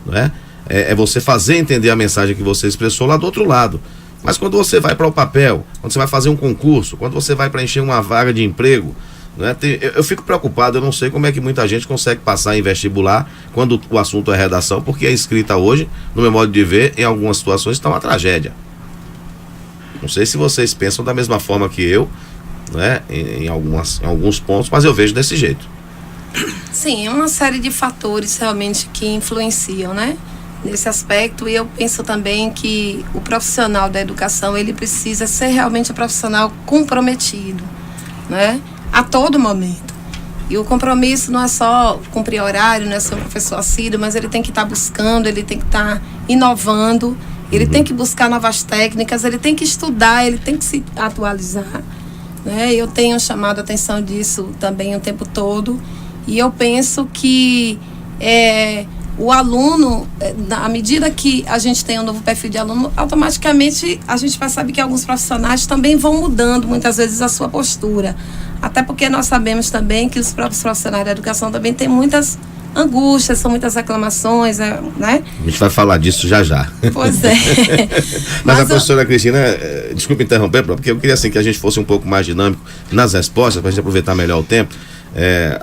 né? É você fazer entender a mensagem que você expressou lá do outro lado. Mas quando você vai para o papel, quando você vai fazer um concurso, quando você vai preencher uma vaga de emprego, né, eu fico preocupado. Eu não sei como é que muita gente consegue passar em vestibular quando o assunto é redação, porque a escrita hoje, no meu modo de ver, em algumas situações está uma tragédia. Não sei se vocês pensam da mesma forma que eu, né, em alguns pontos, mas eu vejo desse jeito. Sim, é uma série de fatores realmente que influenciam, né, nesse aspecto. E eu penso também que o profissional da educação, ele precisa ser realmente um profissional comprometido, né, a todo momento. E o compromisso não é só cumprir horário, não é ser um professor assíduo, mas ele tem que estar buscando, ele tem que estar inovando, ele tem que buscar novas técnicas, ele tem que estudar, ele tem que se atualizar, né? Eu tenho chamado a atenção disso também o tempo todo, e eu penso que o aluno, à medida que a gente tem um novo perfil de aluno, automaticamente a gente percebe que alguns profissionais também vão mudando muitas vezes a sua postura. Até porque nós sabemos também que os próprios profissionais da educação também têm muitas angústias, são muitas reclamações, né? A gente vai falar disso já já. Pois é. Mas a professora Cristina, desculpe interromper, porque eu queria assim que a gente fosse um pouco mais dinâmico nas respostas, para a gente aproveitar melhor o tempo.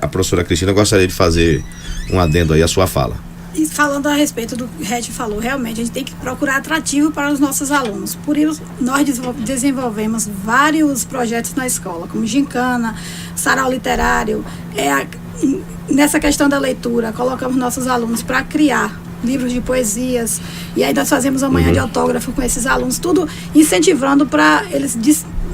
A professora Cristina gostaria de fazer um adendo aí à sua fala. E falando a respeito do que o Regi falou, realmente a gente tem que procurar atrativo para os nossos alunos. Por isso, nós desenvolvemos vários projetos na escola, como gincana, sarau literário. Nessa questão da leitura, colocamos nossos alunos para criar livros de poesias. E aí nós fazemos uma manhã de autógrafo com esses alunos, tudo incentivando para eles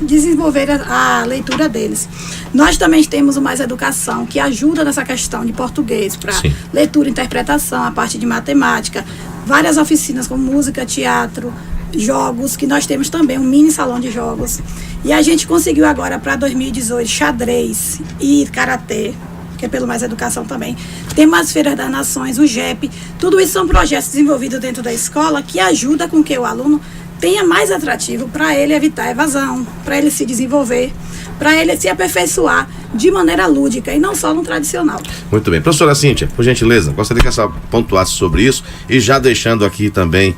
desenvolver a leitura deles. Nós também temos o Mais Educação, que ajuda nessa questão de português, para leitura e interpretação, a parte de matemática, várias oficinas como música, teatro, jogos, que nós temos também um mini salão de jogos. E a gente conseguiu agora para 2018 xadrez e karatê, que é pelo Mais Educação também. Tem as Feiras das Nações, o JEP, tudo isso são projetos desenvolvidos dentro da escola que ajudam com que o aluno tenha mais atrativo para ele evitar a evasão, para ele se desenvolver, para ele se aperfeiçoar de maneira lúdica e não só no tradicional. Muito bem. Professora Cíntia, por gentileza, gostaria que a senhora pontuasse sobre isso e já deixando aqui também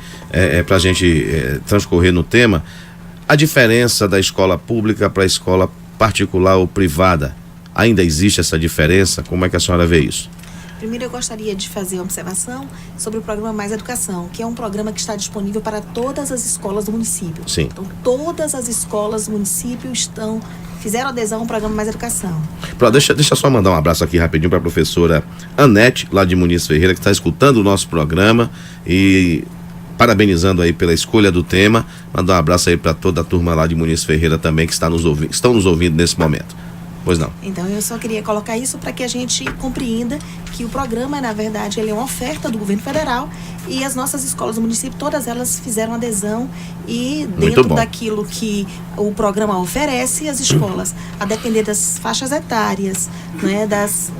para a gente transcorrer no tema, a diferença da escola pública para a escola particular ou privada. Ainda existe essa diferença? Como é que a senhora vê isso? Primeiro, eu gostaria de fazer uma observação sobre o programa Mais Educação, que é um programa que está disponível para todas as escolas do município. Sim. Então, todas as escolas do município estão fizeram adesão ao programa Mais Educação. Deixa eu só mandar um abraço aqui rapidinho para a professora Anete, lá de Muniz Ferreira, que está escutando o nosso programa e parabenizando aí pela escolha do tema. Mandar um abraço aí para toda a turma lá de Muniz Ferreira também que estão nos ouvindo nesse momento. Pois não. Então eu só queria colocar isso para que a gente compreenda que o programa, na verdade, ele é uma oferta do governo federal e as nossas escolas do município, todas elas fizeram adesão e dentro daquilo que o programa oferece, as escolas, a depender das faixas etárias, né,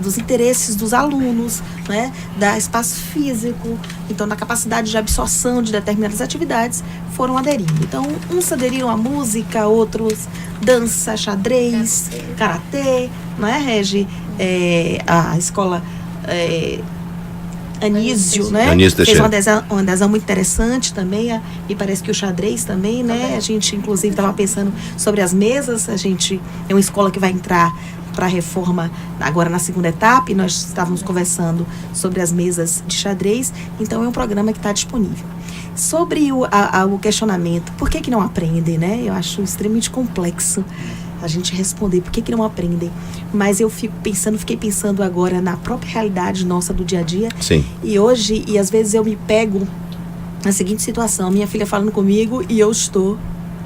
dos interesses dos alunos, né, da espaço físico, então da capacidade de absorção de determinadas atividades, foram aderindo. Então, uns aderiram à música, outros dança, xadrez, karatê, não é, Regi? A escola Anísio, né? Anísio fez uma adesão muito interessante também, e parece que o xadrez também, né? A gente, inclusive, estava pensando sobre as mesas, a gente é uma escola que vai entrar para a reforma agora na segunda etapa, e nós estávamos conversando sobre as mesas de xadrez, então é um programa que está disponível. Sobre o questionamento, por que não aprendem, né? Eu acho extremamente complexo a gente responder por que não aprendem. Mas eu fiquei pensando agora na própria realidade nossa do dia a dia. Sim. E hoje, às vezes eu me pego na seguinte situação, minha filha falando comigo e eu estou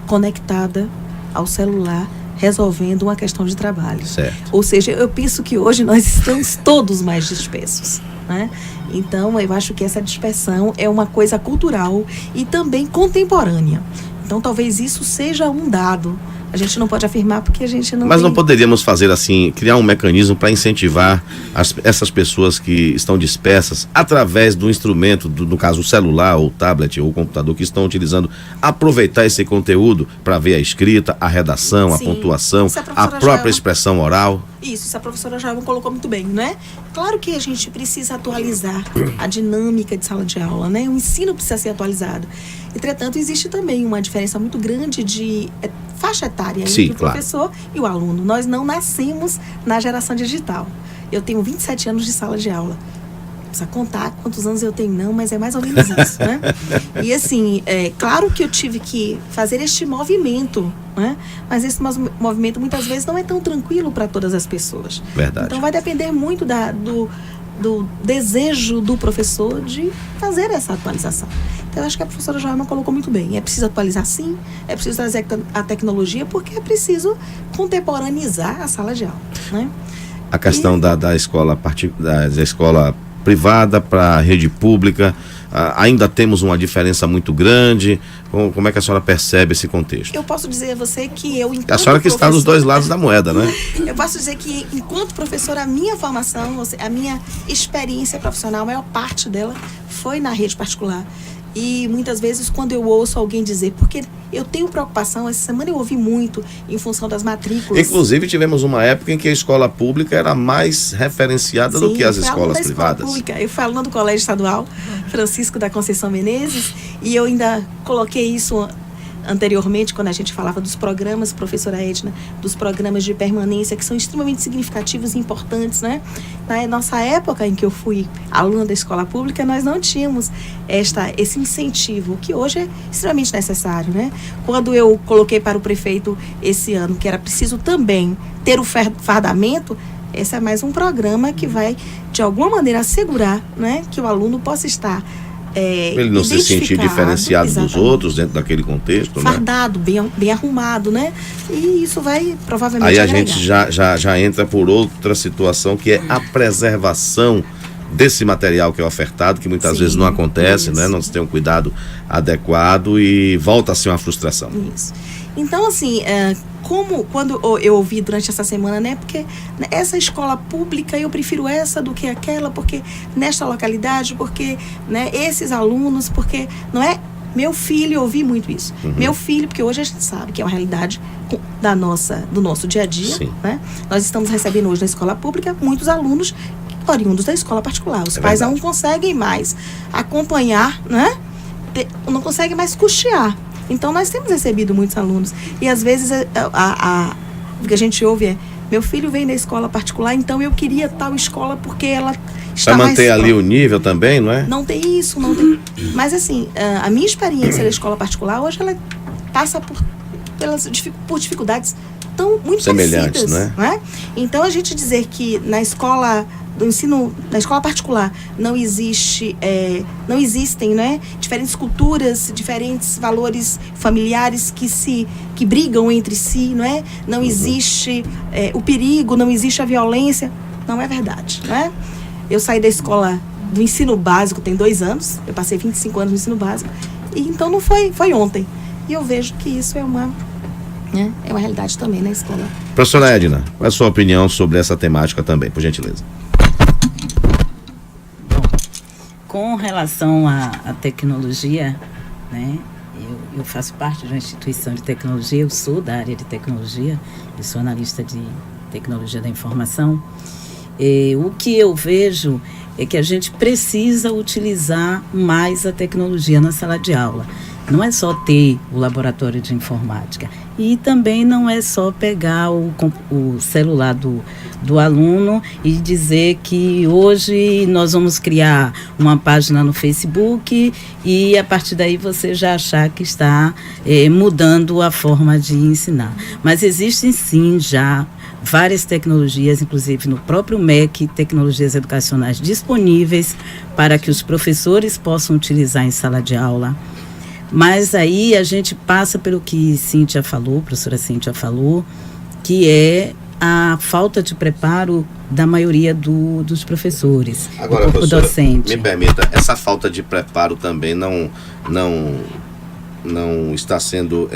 conectada ao celular, resolvendo uma questão de trabalho. Certo. Ou seja, eu penso que hoje nós estamos todos mais dispersos, né? Então, eu acho que essa dispersão é uma coisa cultural e também contemporânea. Então, talvez isso seja um dado. A gente não pode afirmar porque a gente não. Mas não poderíamos fazer assim, criar um mecanismo para incentivar essas pessoas que estão dispersas através do instrumento, no caso o celular, ou o tablet, ou o computador que estão utilizando, aproveitar esse conteúdo para ver a escrita, a redação, a pontuação, a própria expressão oral? Isso a professora Joelma colocou muito bem, não é? Claro que a gente precisa atualizar a dinâmica de sala de aula, né? O ensino precisa ser atualizado. Entretanto, existe também uma diferença muito grande de faixa etária entre o professor e o aluno. Nós não nascemos na geração digital. Eu tenho 27 anos de sala de aula. Não precisa contar quantos anos eu tenho, não, mas é mais ou menos isso, né? E assim, claro que eu tive que fazer este movimento, né? Mas esse movimento muitas vezes não é tão tranquilo para todas as pessoas. Verdade. Então vai depender muito do desejo do professor de fazer essa atualização. Então, eu acho que a professora Joelma colocou muito bem. É preciso atualizar, sim, é preciso trazer a tecnologia, porque é preciso contemporaneizar a sala de aula, né? A questão da escola privada para a rede pública, ainda temos uma diferença muito grande. Como é que a senhora percebe esse contexto? Eu posso dizer a você que eu, enquanto a senhora que está dos dois lados da moeda, né? Eu posso dizer que, enquanto professora, a minha formação, a minha experiência profissional, a maior parte dela foi na rede particular. E muitas vezes, quando eu ouço alguém dizer, porque eu tenho preocupação, essa semana eu ouvi muito em função das matrículas. Inclusive, tivemos uma época em que a escola pública era mais referenciada do que as escolas privadas. Eu fui aluna do Colégio Estadual Francisco da Conceição Menezes, e eu ainda coloquei isso anteriormente, quando a gente falava dos programas, professora Edna, dos programas de permanência, que são extremamente significativos e importantes, né? Na nossa época em que eu fui aluna da escola pública, nós não tínhamos esse incentivo, que hoje é extremamente necessário, né? Quando eu coloquei para o prefeito esse ano que era preciso também ter o fardamento, esse é mais um programa que vai, de alguma maneira, assegurar, né, que o aluno possa estar ele não se sentir diferenciado dos outros dentro daquele contexto, fardado, né? bem arrumado, né? E isso vai provavelmente aí a agregar. gente já entra por outra situação, que é a preservação desse material que é ofertado, que muitas vezes não acontece, né? Não se tem um cuidado adequado e volta a ser uma frustração. Isso. Então, assim, quando eu ouvi durante essa semana, né? Porque essa escola pública, eu prefiro essa do que aquela, porque nesta localidade, porque, né, esses alunos, porque, não é? Meu filho, eu ouvi muito isso. Meu filho, porque hoje a gente sabe que é uma realidade do nosso dia a dia, né? Nós estamos recebendo hoje na escola pública muitos alunos oriundos da escola particular. Os pais não conseguem mais acompanhar, né? Não conseguem mais custear. Então, nós temos recebido muitos alunos. E, às vezes, o que a gente ouve é: meu filho vem da escola particular, então eu queria tal escola porque ela está mais... Para manter ali o nível também, não é? Não tem isso, não tem... Mas, assim, a minha experiência da escola particular, hoje, ela passa por dificuldades tão muito semelhantes, parecidas, né? Então a gente dizer que na escola do ensino, na escola particular, não existem, né, diferentes culturas, diferentes valores familiares que brigam entre si, não é? Não existe o perigo, não existe a violência. Não é verdade, né? Eu saí da escola do ensino básico tem 2 anos, eu passei 25 anos no ensino básico, e então não foi ontem. E eu vejo que isso é uma realidade também na escola. Professora Edna, qual é a sua opinião sobre essa temática também, por gentileza? Com relação à tecnologia, né, eu faço parte de uma instituição de tecnologia, eu sou da área de tecnologia, eu sou analista de tecnologia da informação. O que eu vejo é que a gente precisa utilizar mais a tecnologia na sala de aula. Não é só ter o laboratório de informática. E também não é só pegar o celular do aluno e dizer que hoje nós vamos criar uma página no Facebook e a partir daí você já achar que está mudando a forma de ensinar. Mas existem sim já várias tecnologias, inclusive no próprio MEC, tecnologias educacionais disponíveis para que os professores possam utilizar em sala de aula. Mas aí a gente passa pelo que Cíntia falou, a professora Cíntia falou, que é a falta de preparo da maioria dos professores, agora, do corpo docente. Me permita, essa falta de preparo também não está sendo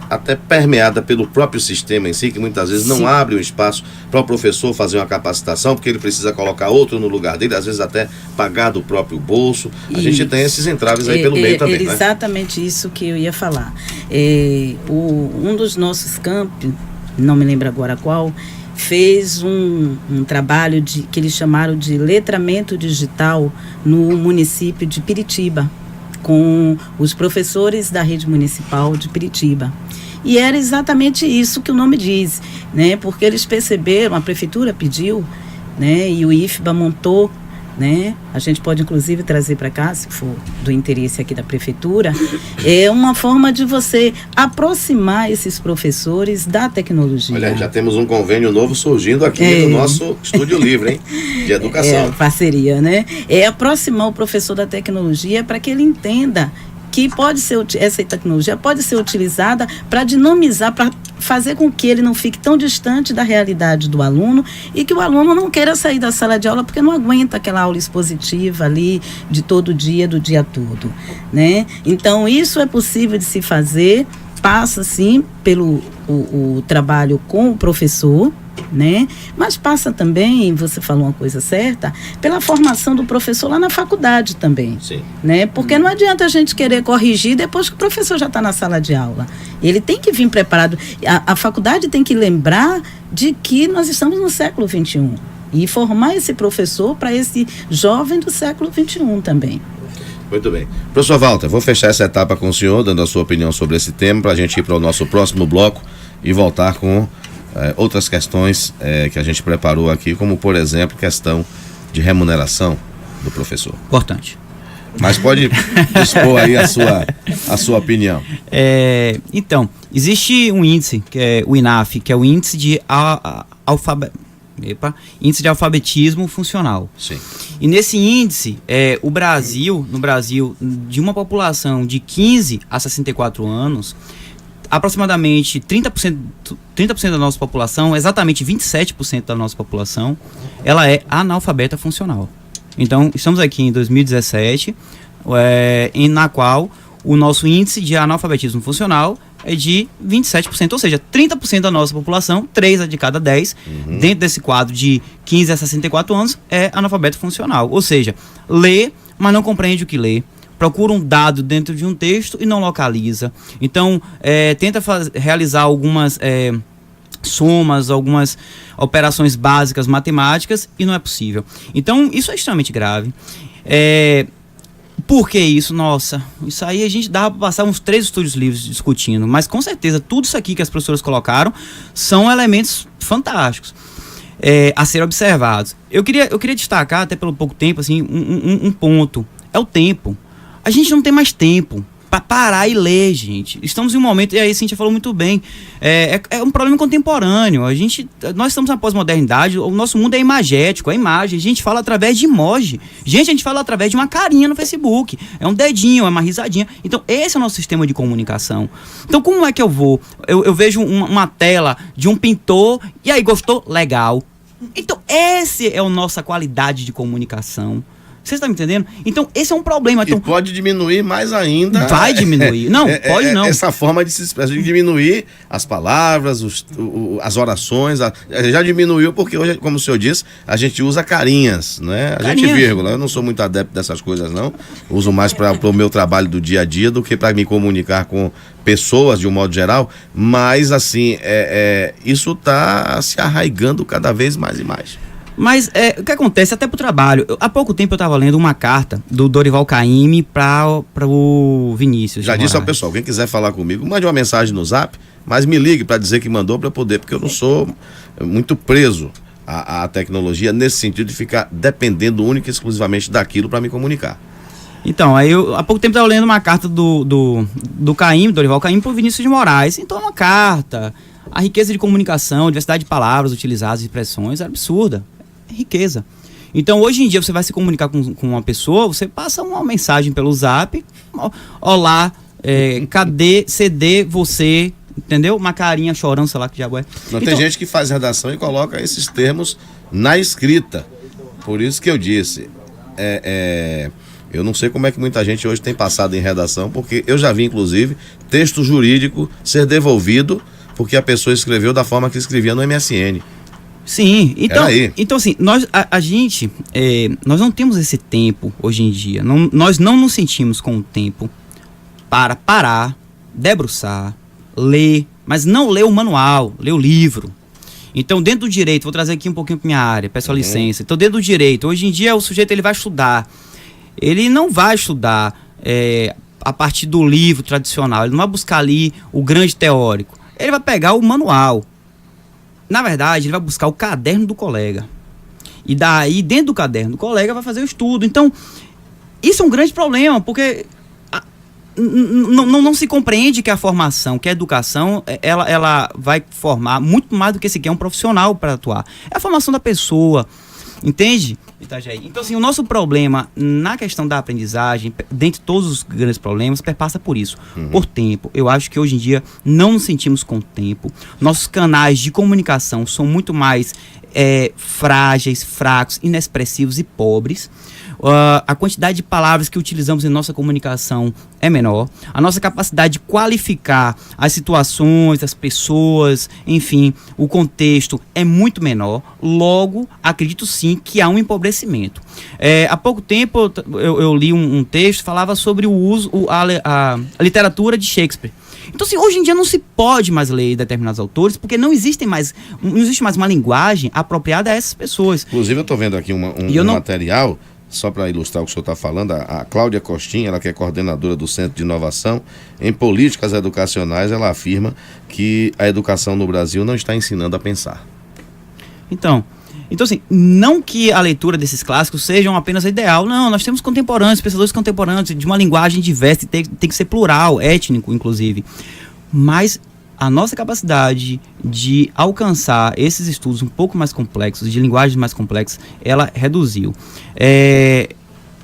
até permeada pelo próprio sistema em si, que muitas vezes não abre um espaço para o professor fazer uma capacitação, porque ele precisa colocar outro no lugar dele, às vezes até pagar do próprio bolso. A gente tem esses entraves aí pelo meio também, né? Exatamente isso que eu ia falar. Um dos nossos campos, não me lembro agora qual, fez um trabalho que eles chamaram de letramento digital no município de Piritiba, com os professores da rede municipal de Piritiba. E era exatamente isso que o nome diz, né? Porque eles perceberam, a prefeitura pediu, né? E o IFBA montou, né? A gente pode inclusive trazer para cá, se for do interesse aqui da prefeitura, é uma forma de você aproximar esses professores da tecnologia. Olha, já temos um convênio novo surgindo aqui no nosso Estúdio Livre, hein? De educação. Parceria, né? É aproximar o professor da tecnologia para que ele entenda que essa tecnologia pode ser utilizada para dinamizar, para fazer com que ele não fique tão distante da realidade do aluno e que o aluno não queira sair da sala de aula porque não aguenta aquela aula expositiva ali de todo dia, do dia todo, né? Então, isso é possível de se fazer, passa sim pelo o trabalho com o professor, né? Mas passa também, você falou uma coisa certa, pela formação do professor lá na faculdade também. Sim. Né? Porque não adianta a gente querer corrigir depois que o professor já está na sala de aula. Ele tem que vir preparado. A faculdade tem que lembrar de que nós estamos no século XXI e formar esse professor para esse jovem do século XXI também. Muito bem. Professor Walter, vou fechar essa etapa com o senhor, dando a sua opinião sobre esse tema, para a gente ir para o nosso próximo bloco e voltar com outras questões que a gente preparou aqui, como, por exemplo, questão de remuneração do professor. Importante. Mas pode expor aí a sua opinião. Então, existe um índice, que é o INAF, que é o índice de índice de alfabetismo funcional. Sim. E nesse índice, no Brasil, de uma população de 15 a 64 anos, aproximadamente 30% da nossa população, exatamente 27% da nossa população, ela é analfabeta funcional. Então, estamos aqui em 2017, na qual o nosso índice de analfabetismo funcional é de 27%, ou seja, 30% da nossa população, 3 de cada 10, dentro desse quadro de 15 a 64 anos, é analfabeto funcional. Ou seja, lê, mas não compreende o que lê. Procura um dado dentro de um texto e não localiza. Então, tenta realizar algumas somas, algumas operações básicas matemáticas e não é possível. Então, isso é extremamente grave. Por que isso? Nossa, isso aí a gente dá para passar uns 3 estúdios livres discutindo, mas com certeza tudo isso aqui que as professoras colocaram são elementos fantásticos a serem observados. Eu queria destacar, até pelo pouco tempo, assim, um ponto. É o tempo. A gente não tem mais tempo para parar e ler, gente. Estamos em um momento, e aí a Cíntia falou muito bem, é um problema contemporâneo. Nós estamos na pós-modernidade, o nosso mundo é imagético, é imagem. A gente fala através de emoji. Gente, a gente fala através de uma carinha no Facebook. É um dedinho, é uma risadinha. Então, esse é o nosso sistema de comunicação. Então, como é que eu vou? Eu vejo uma tela de um pintor, e aí, gostou? Legal. Então, essa é a nossa qualidade de comunicação. Você está me entendendo? Então, esse é um problema. Então, e pode diminuir mais ainda. Vai diminuir. Não, pode não. Essa forma de se expressar, de diminuir as palavras, as orações. Já diminuiu porque hoje, como o senhor disse, a gente usa carinhas, né? A gente vírgula. Eu não sou muito adepto dessas coisas, não. Uso mais para o meu trabalho do dia a dia do que para me comunicar com pessoas de um modo geral. Mas, assim, isso está se arraigando cada vez mais e mais. Mas o que acontece até pro trabalho, há pouco tempo eu estava lendo uma carta do Dorival Caymmi para o Vinícius. Já disse ao pessoal, quem quiser falar comigo, mande uma mensagem no Zap, mas me ligue para dizer que mandou para eu poder, porque eu não sou muito preso à tecnologia nesse sentido de ficar dependendo única e exclusivamente daquilo para me comunicar. Então, aí há pouco tempo eu estava lendo uma carta do Caymmi, Dorival Caymmi, para o Vinícius de Moraes. Então, uma carta, a riqueza de comunicação, a diversidade de palavras utilizadas, expressões, é absurda. Riqueza. Então, hoje em dia, você vai se comunicar com uma pessoa, você passa uma mensagem pelo Zap, olá, cadê você, entendeu? Uma carinha chorando, sei lá que diabo é. Não, tem gente que faz redação e coloca esses termos na escrita. Por isso que eu disse, eu não sei como é que muita gente hoje tem passado em redação, porque eu já vi, inclusive, texto jurídico ser devolvido porque a pessoa escreveu da forma que escrevia no MSN. Sim, então assim, nós não temos esse tempo hoje em dia, nós não nos sentimos com o tempo para parar, debruçar, ler, mas não ler o manual, ler o livro. Então, dentro do direito, vou trazer aqui um pouquinho para minha área, peço a licença. Então, dentro do direito, hoje em dia o sujeito ele vai estudar, ele não vai estudar a partir do livro tradicional, ele não vai buscar ali o grande teórico, ele vai pegar o manual. Na verdade, ele vai buscar o caderno do colega. E daí, dentro do caderno do colega, vai fazer o estudo. Então, isso é um grande problema, porque não se compreende que a formação, que a educação, ela vai formar muito mais do que sequer um profissional para atuar. É a formação da pessoa, entende? Então, assim, o nosso problema na questão da aprendizagem, dentre todos os grandes problemas, perpassa por isso, por tempo. Eu acho que hoje em dia não nos sentimos com tempo. Nossos canais de comunicação são muito mais frágeis, fracos, inexpressivos e pobres. A quantidade de palavras que utilizamos em nossa comunicação é menor. A nossa capacidade de qualificar as situações, as pessoas, enfim, o contexto é muito menor. Logo, acredito sim que há um empobrecimento. Há pouco tempo eu li um texto que falava sobre o uso, a literatura de Shakespeare. Então, assim, hoje em dia não se pode mais ler determinados autores, porque não existe mais uma linguagem apropriada a essas pessoas. Inclusive, eu estou vendo aqui um material, só para ilustrar o que o senhor está falando, a Cláudia Costin, ela que é coordenadora do Centro de Inovação em Políticas Educacionais, ela afirma que a educação no Brasil não está ensinando a pensar. Então assim, não que a leitura desses clássicos sejam apenas ideal, não, nós temos contemporâneos, pensadores contemporâneos, de uma linguagem diversa, tem que ser plural, étnico, inclusive. Mas a nossa capacidade de alcançar esses estudos um pouco mais complexos, de linguagens mais complexas, ela reduziu.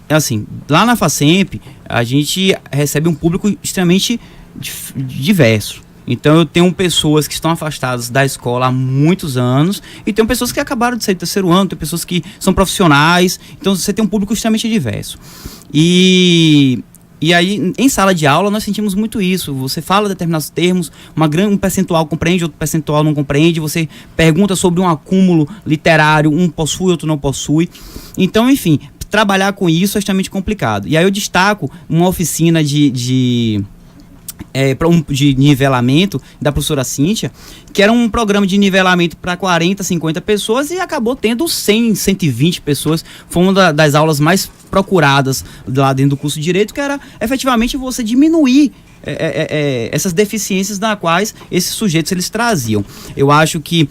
Assim, lá na FACEMP, a gente recebe um público extremamente diverso. Então, eu tenho pessoas que estão afastadas da escola há muitos anos e tenho pessoas que acabaram de sair do terceiro ano, tem pessoas que são profissionais. Então, você tem um público extremamente diverso. E aí, em sala de aula, nós sentimos muito isso. Você fala determinados termos, um percentual compreende, outro percentual não compreende. Você pergunta sobre um acúmulo literário, um possui, outro não possui. Então, enfim, trabalhar com isso é extremamente complicado. E aí eu destaco uma oficina de nivelamento da professora Cíntia, que era um programa de nivelamento para 40, 50 pessoas e acabou tendo 100, 120 pessoas. Foi uma das aulas mais procuradas lá dentro do curso de Direito, que era efetivamente você diminuir essas deficiências das quais esses sujeitos eles traziam. Eu acho que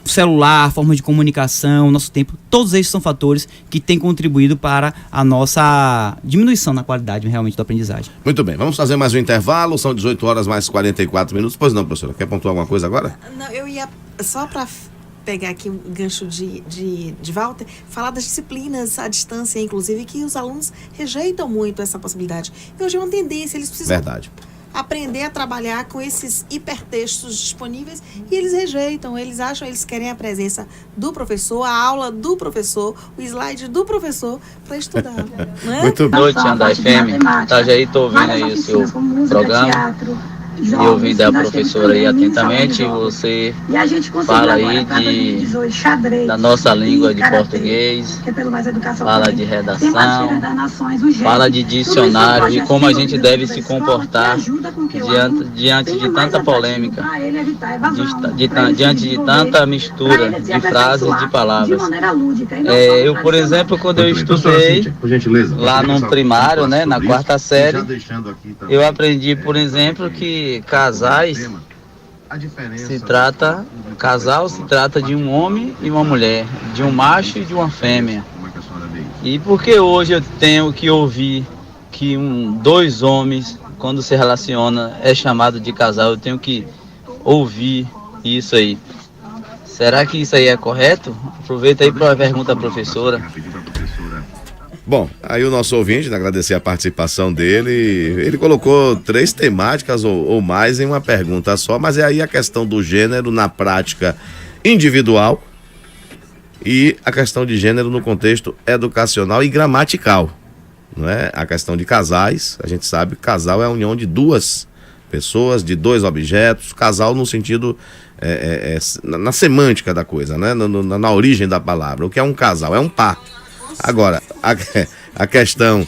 celular, forma de comunicação, nosso tempo, todos esses são fatores que têm contribuído para a nossa diminuição na qualidade realmente da aprendizagem. Muito bem, vamos fazer mais um intervalo, são 18 horas mais 44 minutos. Pois não, professora, quer pontuar alguma coisa agora? Não, eu ia só para pegar aqui o gancho de Walter, falar das disciplinas à distância, inclusive, que os alunos rejeitam muito essa possibilidade. E hoje é uma tendência, eles precisam aprender a trabalhar com esses hipertextos disponíveis e eles rejeitam, eles querem a presença do professor, a aula do professor, o slide do professor para estudar. Né? Muito boa noite, Andai FM. Itajaí, estou ouvindo aí o seu programa. E ouvindo a professora aí atentamente, você fala aí da nossa língua de português, fala de redação, fala de dicionário e como a gente deve se comportar diante de tanta polêmica, diante de tanta mistura de frases e de palavras. Eu, por exemplo, quando eu estudei lá no primário, né, na 4ª série, eu aprendi, por exemplo, que casal se trata de um homem e uma mulher, de um macho e de uma fêmea. E porque hoje eu tenho que ouvir que dois homens, quando se relaciona, é chamado de casal, eu tenho que ouvir isso aí. Será que isso aí é correto? Aproveita aí para a pergunta da professora. Bom, aí o nosso ouvinte, agradecer a participação dele, ele colocou 3 temáticas ou mais em uma pergunta só, mas é aí a questão do gênero na prática individual e a questão de gênero no contexto educacional e gramatical, não é? A questão de casais, a gente sabe que casal é a união de 2 pessoas, de 2 objetos, casal no sentido, na semântica da coisa, né? Na origem da palavra, o que é um casal? É um par. Agora, a questão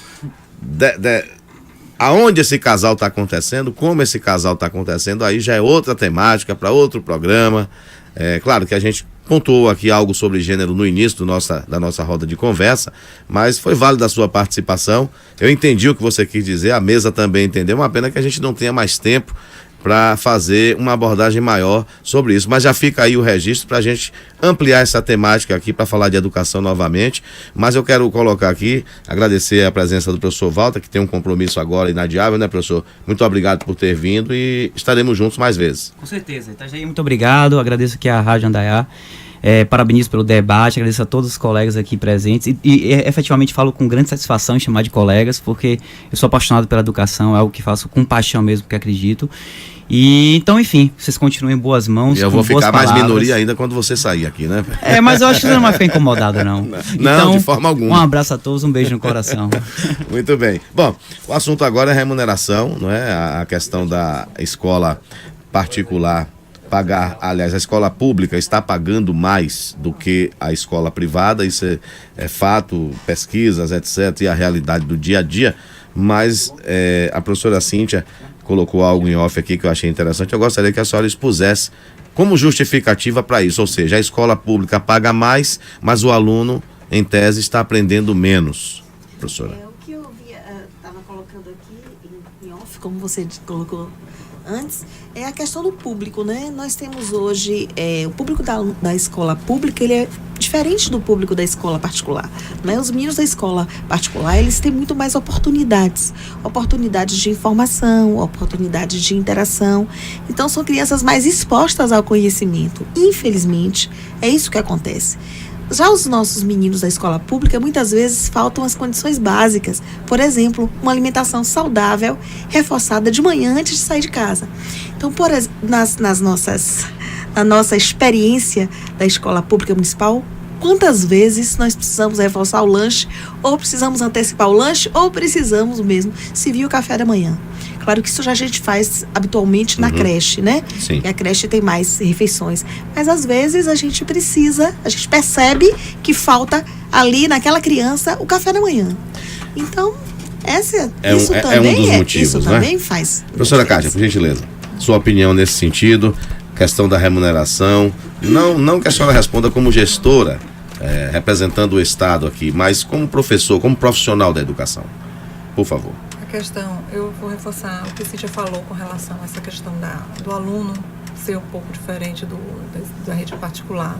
aonde esse casal está acontecendo, como esse casal está acontecendo, aí já é outra temática para outro programa. Claro que a gente pontuou aqui algo sobre gênero no início da nossa roda de conversa, mas foi válida a sua participação. Eu entendi o que você quis dizer, a mesa também entendeu. Uma pena que a gente não tenha mais tempo para fazer uma abordagem maior sobre isso, mas já fica aí o registro para a gente ampliar essa temática aqui para falar de educação novamente. Mas eu quero colocar aqui, agradecer a presença do professor Walter, que tem um compromisso agora inadiável, né, professor? Muito obrigado por ter vindo e estaremos juntos mais vezes. Com certeza, Itajaí, muito obrigado, agradeço aqui a Rádio Andaiá. Parabenizo pelo debate, agradeço a todos os colegas aqui presentes e efetivamente falo com grande satisfação em chamar de colegas, porque eu sou apaixonado pela educação, é algo que faço com paixão mesmo, que acredito. E então, enfim, vocês continuem em boas mãos. E eu vou ficar mais minoria ainda quando você sair aqui, né? Mas eu acho que você não vai ficar incomodado, não. Não, então, de forma alguma. Um abraço a todos, um beijo no coração. Muito bem. Bom, o assunto agora é remuneração, não é? A questão da escola particular a escola pública está pagando mais do que a escola privada, isso é fato, pesquisas, etc., e a realidade do dia a dia, mas a professora Cíntia colocou algo em off aqui que eu achei interessante. Eu gostaria que a senhora expusesse como justificativa para isso, ou seja, a escola pública paga mais, mas o aluno, em tese, está aprendendo menos, professora. O que eu estava colocando aqui em off, como você colocou antes, é a questão do público, né? Nós temos hoje, o público da escola pública, ele é diferente do público da escola particular, né? Os meninos da escola particular, eles têm muito mais oportunidades de informação, oportunidades de interação, então são crianças mais expostas ao conhecimento. Infelizmente, é isso que acontece. Já os nossos meninos da escola pública, muitas vezes faltam as condições básicas. Por exemplo, uma alimentação saudável, reforçada de manhã antes de sair de casa. Então, na nossa experiência da escola pública municipal, quantas vezes nós precisamos reforçar o lanche, ou precisamos antecipar o lanche, ou precisamos mesmo servir o café da manhã. Claro que isso já a gente faz habitualmente na creche, né? Sim. E a creche tem mais refeições. Mas às vezes a gente percebe que falta ali naquela criança o café da manhã. Então, isso também um dos motivos, isso também faz. Professora Kátia, por gentileza, sua opinião nesse sentido, questão da remuneração, não que a senhora responda como gestora, representando o Estado aqui, mas como professor, como profissional da educação, por favor. A questão, eu vou reforçar o que Cíntia falou com relação a essa questão do aluno ser um pouco diferente da rede particular.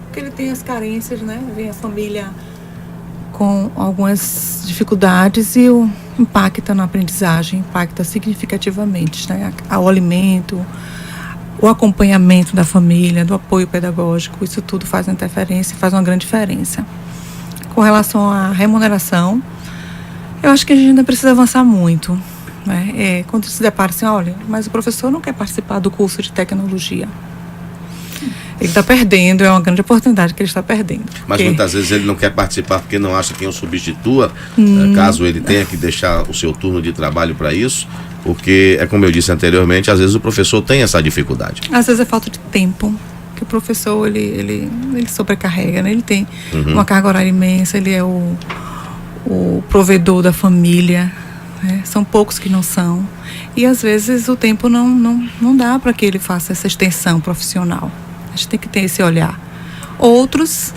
Porque ele tem as carências, né? Vem a família com algumas dificuldades e impacta na aprendizagem, impacta significativamente, né? O alimento, o acompanhamento da família, do apoio pedagógico, isso tudo faz uma interferência e faz uma grande diferença. Com relação à remuneração, eu acho que a gente ainda precisa avançar muito, né? Quando se depara assim, olha, mas o professor não quer participar do curso de tecnologia. Ele está perdendo, é uma grande oportunidade que ele está perdendo. Mas muitas vezes ele não quer participar porque não acha quem o substitua, caso ele tenha que deixar o seu turno de trabalho para isso, porque, como eu disse anteriormente, às vezes o professor tem essa dificuldade. Às vezes é falta de tempo, que o professor, ele sobrecarrega, né? Ele tem uma carga horária imensa, ele é o provedor da família, né? São poucos que não são. E às vezes o tempo não dá para que ele faça essa extensão profissional. A gente tem que ter esse olhar. Outros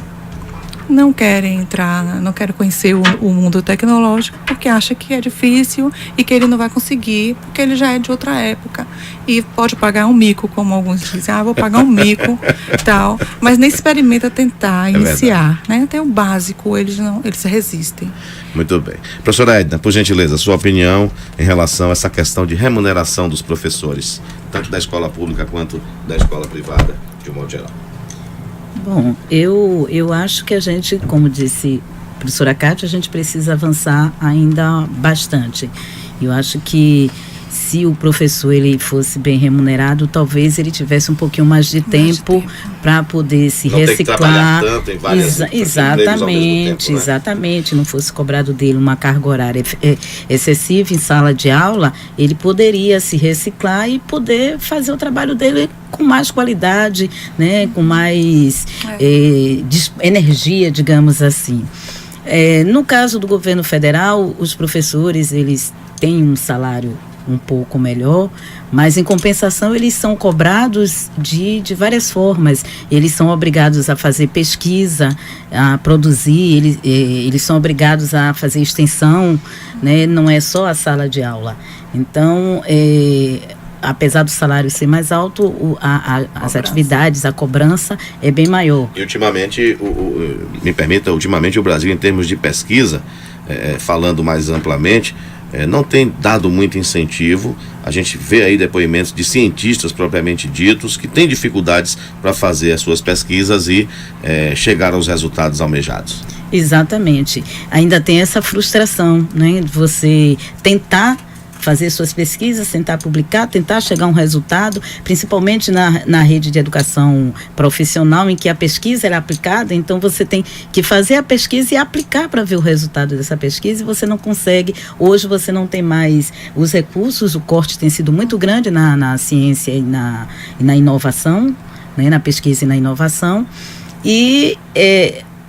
não querem entrar, não querem conhecer o mundo tecnológico porque acha que é difícil e que ele não vai conseguir, porque ele já é de outra época e pode pagar um mico, como alguns dizem, vou pagar um mico tal, mas nem experimenta tentar iniciar, né? Até o básico eles resistem. Muito bem. Professora Edna, por gentileza, sua opinião em relação a essa questão de remuneração dos professores, tanto da escola pública quanto da escola privada, de um modo geral. Bom, eu acho que a gente, como disse a professora Kátia, a gente precisa avançar ainda bastante. Eu acho que se o professor ele fosse bem remunerado, talvez ele tivesse um pouquinho mais de tempo para poder se reciclar. Tanto em várias exatamente, tempo, né? Exatamente. Não fosse cobrado dele uma carga horária excessiva em sala de aula, ele poderia se reciclar e poder fazer o trabalho dele com mais qualidade, né? Com mais energia, digamos assim. No caso do governo federal, os professores eles têm um salário um pouco melhor, mas em compensação eles são cobrados de várias formas. Eles são obrigados a fazer pesquisa, a produzir, eles são obrigados a fazer extensão, né? Não é só a sala de aula. Então, apesar do salário ser mais alto, as atividades, a cobrança é bem maior. E ultimamente, me permita, ultimamente o Brasil, em termos de pesquisa, falando mais amplamente, não tem dado muito incentivo. A gente vê aí depoimentos de cientistas propriamente ditos que têm dificuldades para fazer as suas pesquisas e chegar aos resultados almejados. Exatamente. Ainda tem essa frustração, né, de você tentar fazer suas pesquisas, tentar publicar, tentar chegar a um resultado, principalmente na rede de educação profissional, em que a pesquisa era aplicada. Então você tem que fazer a pesquisa e aplicar para ver o resultado dessa pesquisa, e você não consegue. Hoje você não tem mais os recursos, o corte tem sido muito grande na ciência e na inovação, né, na pesquisa e na inovação. E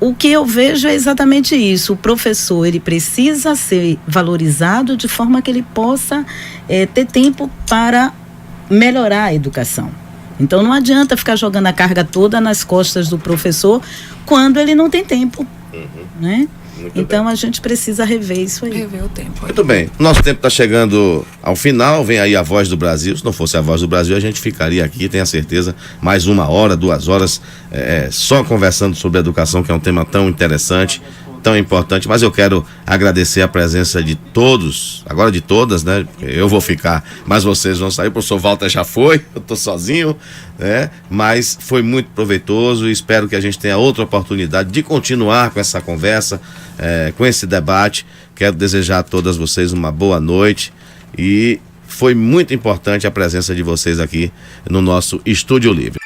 o que eu vejo é exatamente isso. O professor, ele precisa ser valorizado de forma que ele possa ter tempo para melhorar a educação. Então não adianta ficar jogando a carga toda nas costas do professor quando ele não tem tempo, né? Então a gente precisa rever isso aí. Rever o tempo. Muito bem. Nosso tempo está chegando ao final. Vem aí a Voz do Brasil. Se não fosse a Voz do Brasil, a gente ficaria aqui, tenha certeza, mais 1 hora, 2 horas, só conversando sobre a educação, que é um tema tão interessante, tão importante. Mas eu quero agradecer a presença de todos, agora de todas, né? Eu vou ficar, mas vocês vão sair. O professor Walter já foi, eu estou sozinho, né? Mas foi muito proveitoso e espero que a gente tenha outra oportunidade de continuar com essa conversa, com esse debate. Quero desejar a todas vocês uma boa noite e foi muito importante a presença de vocês aqui no nosso Estúdio Livre.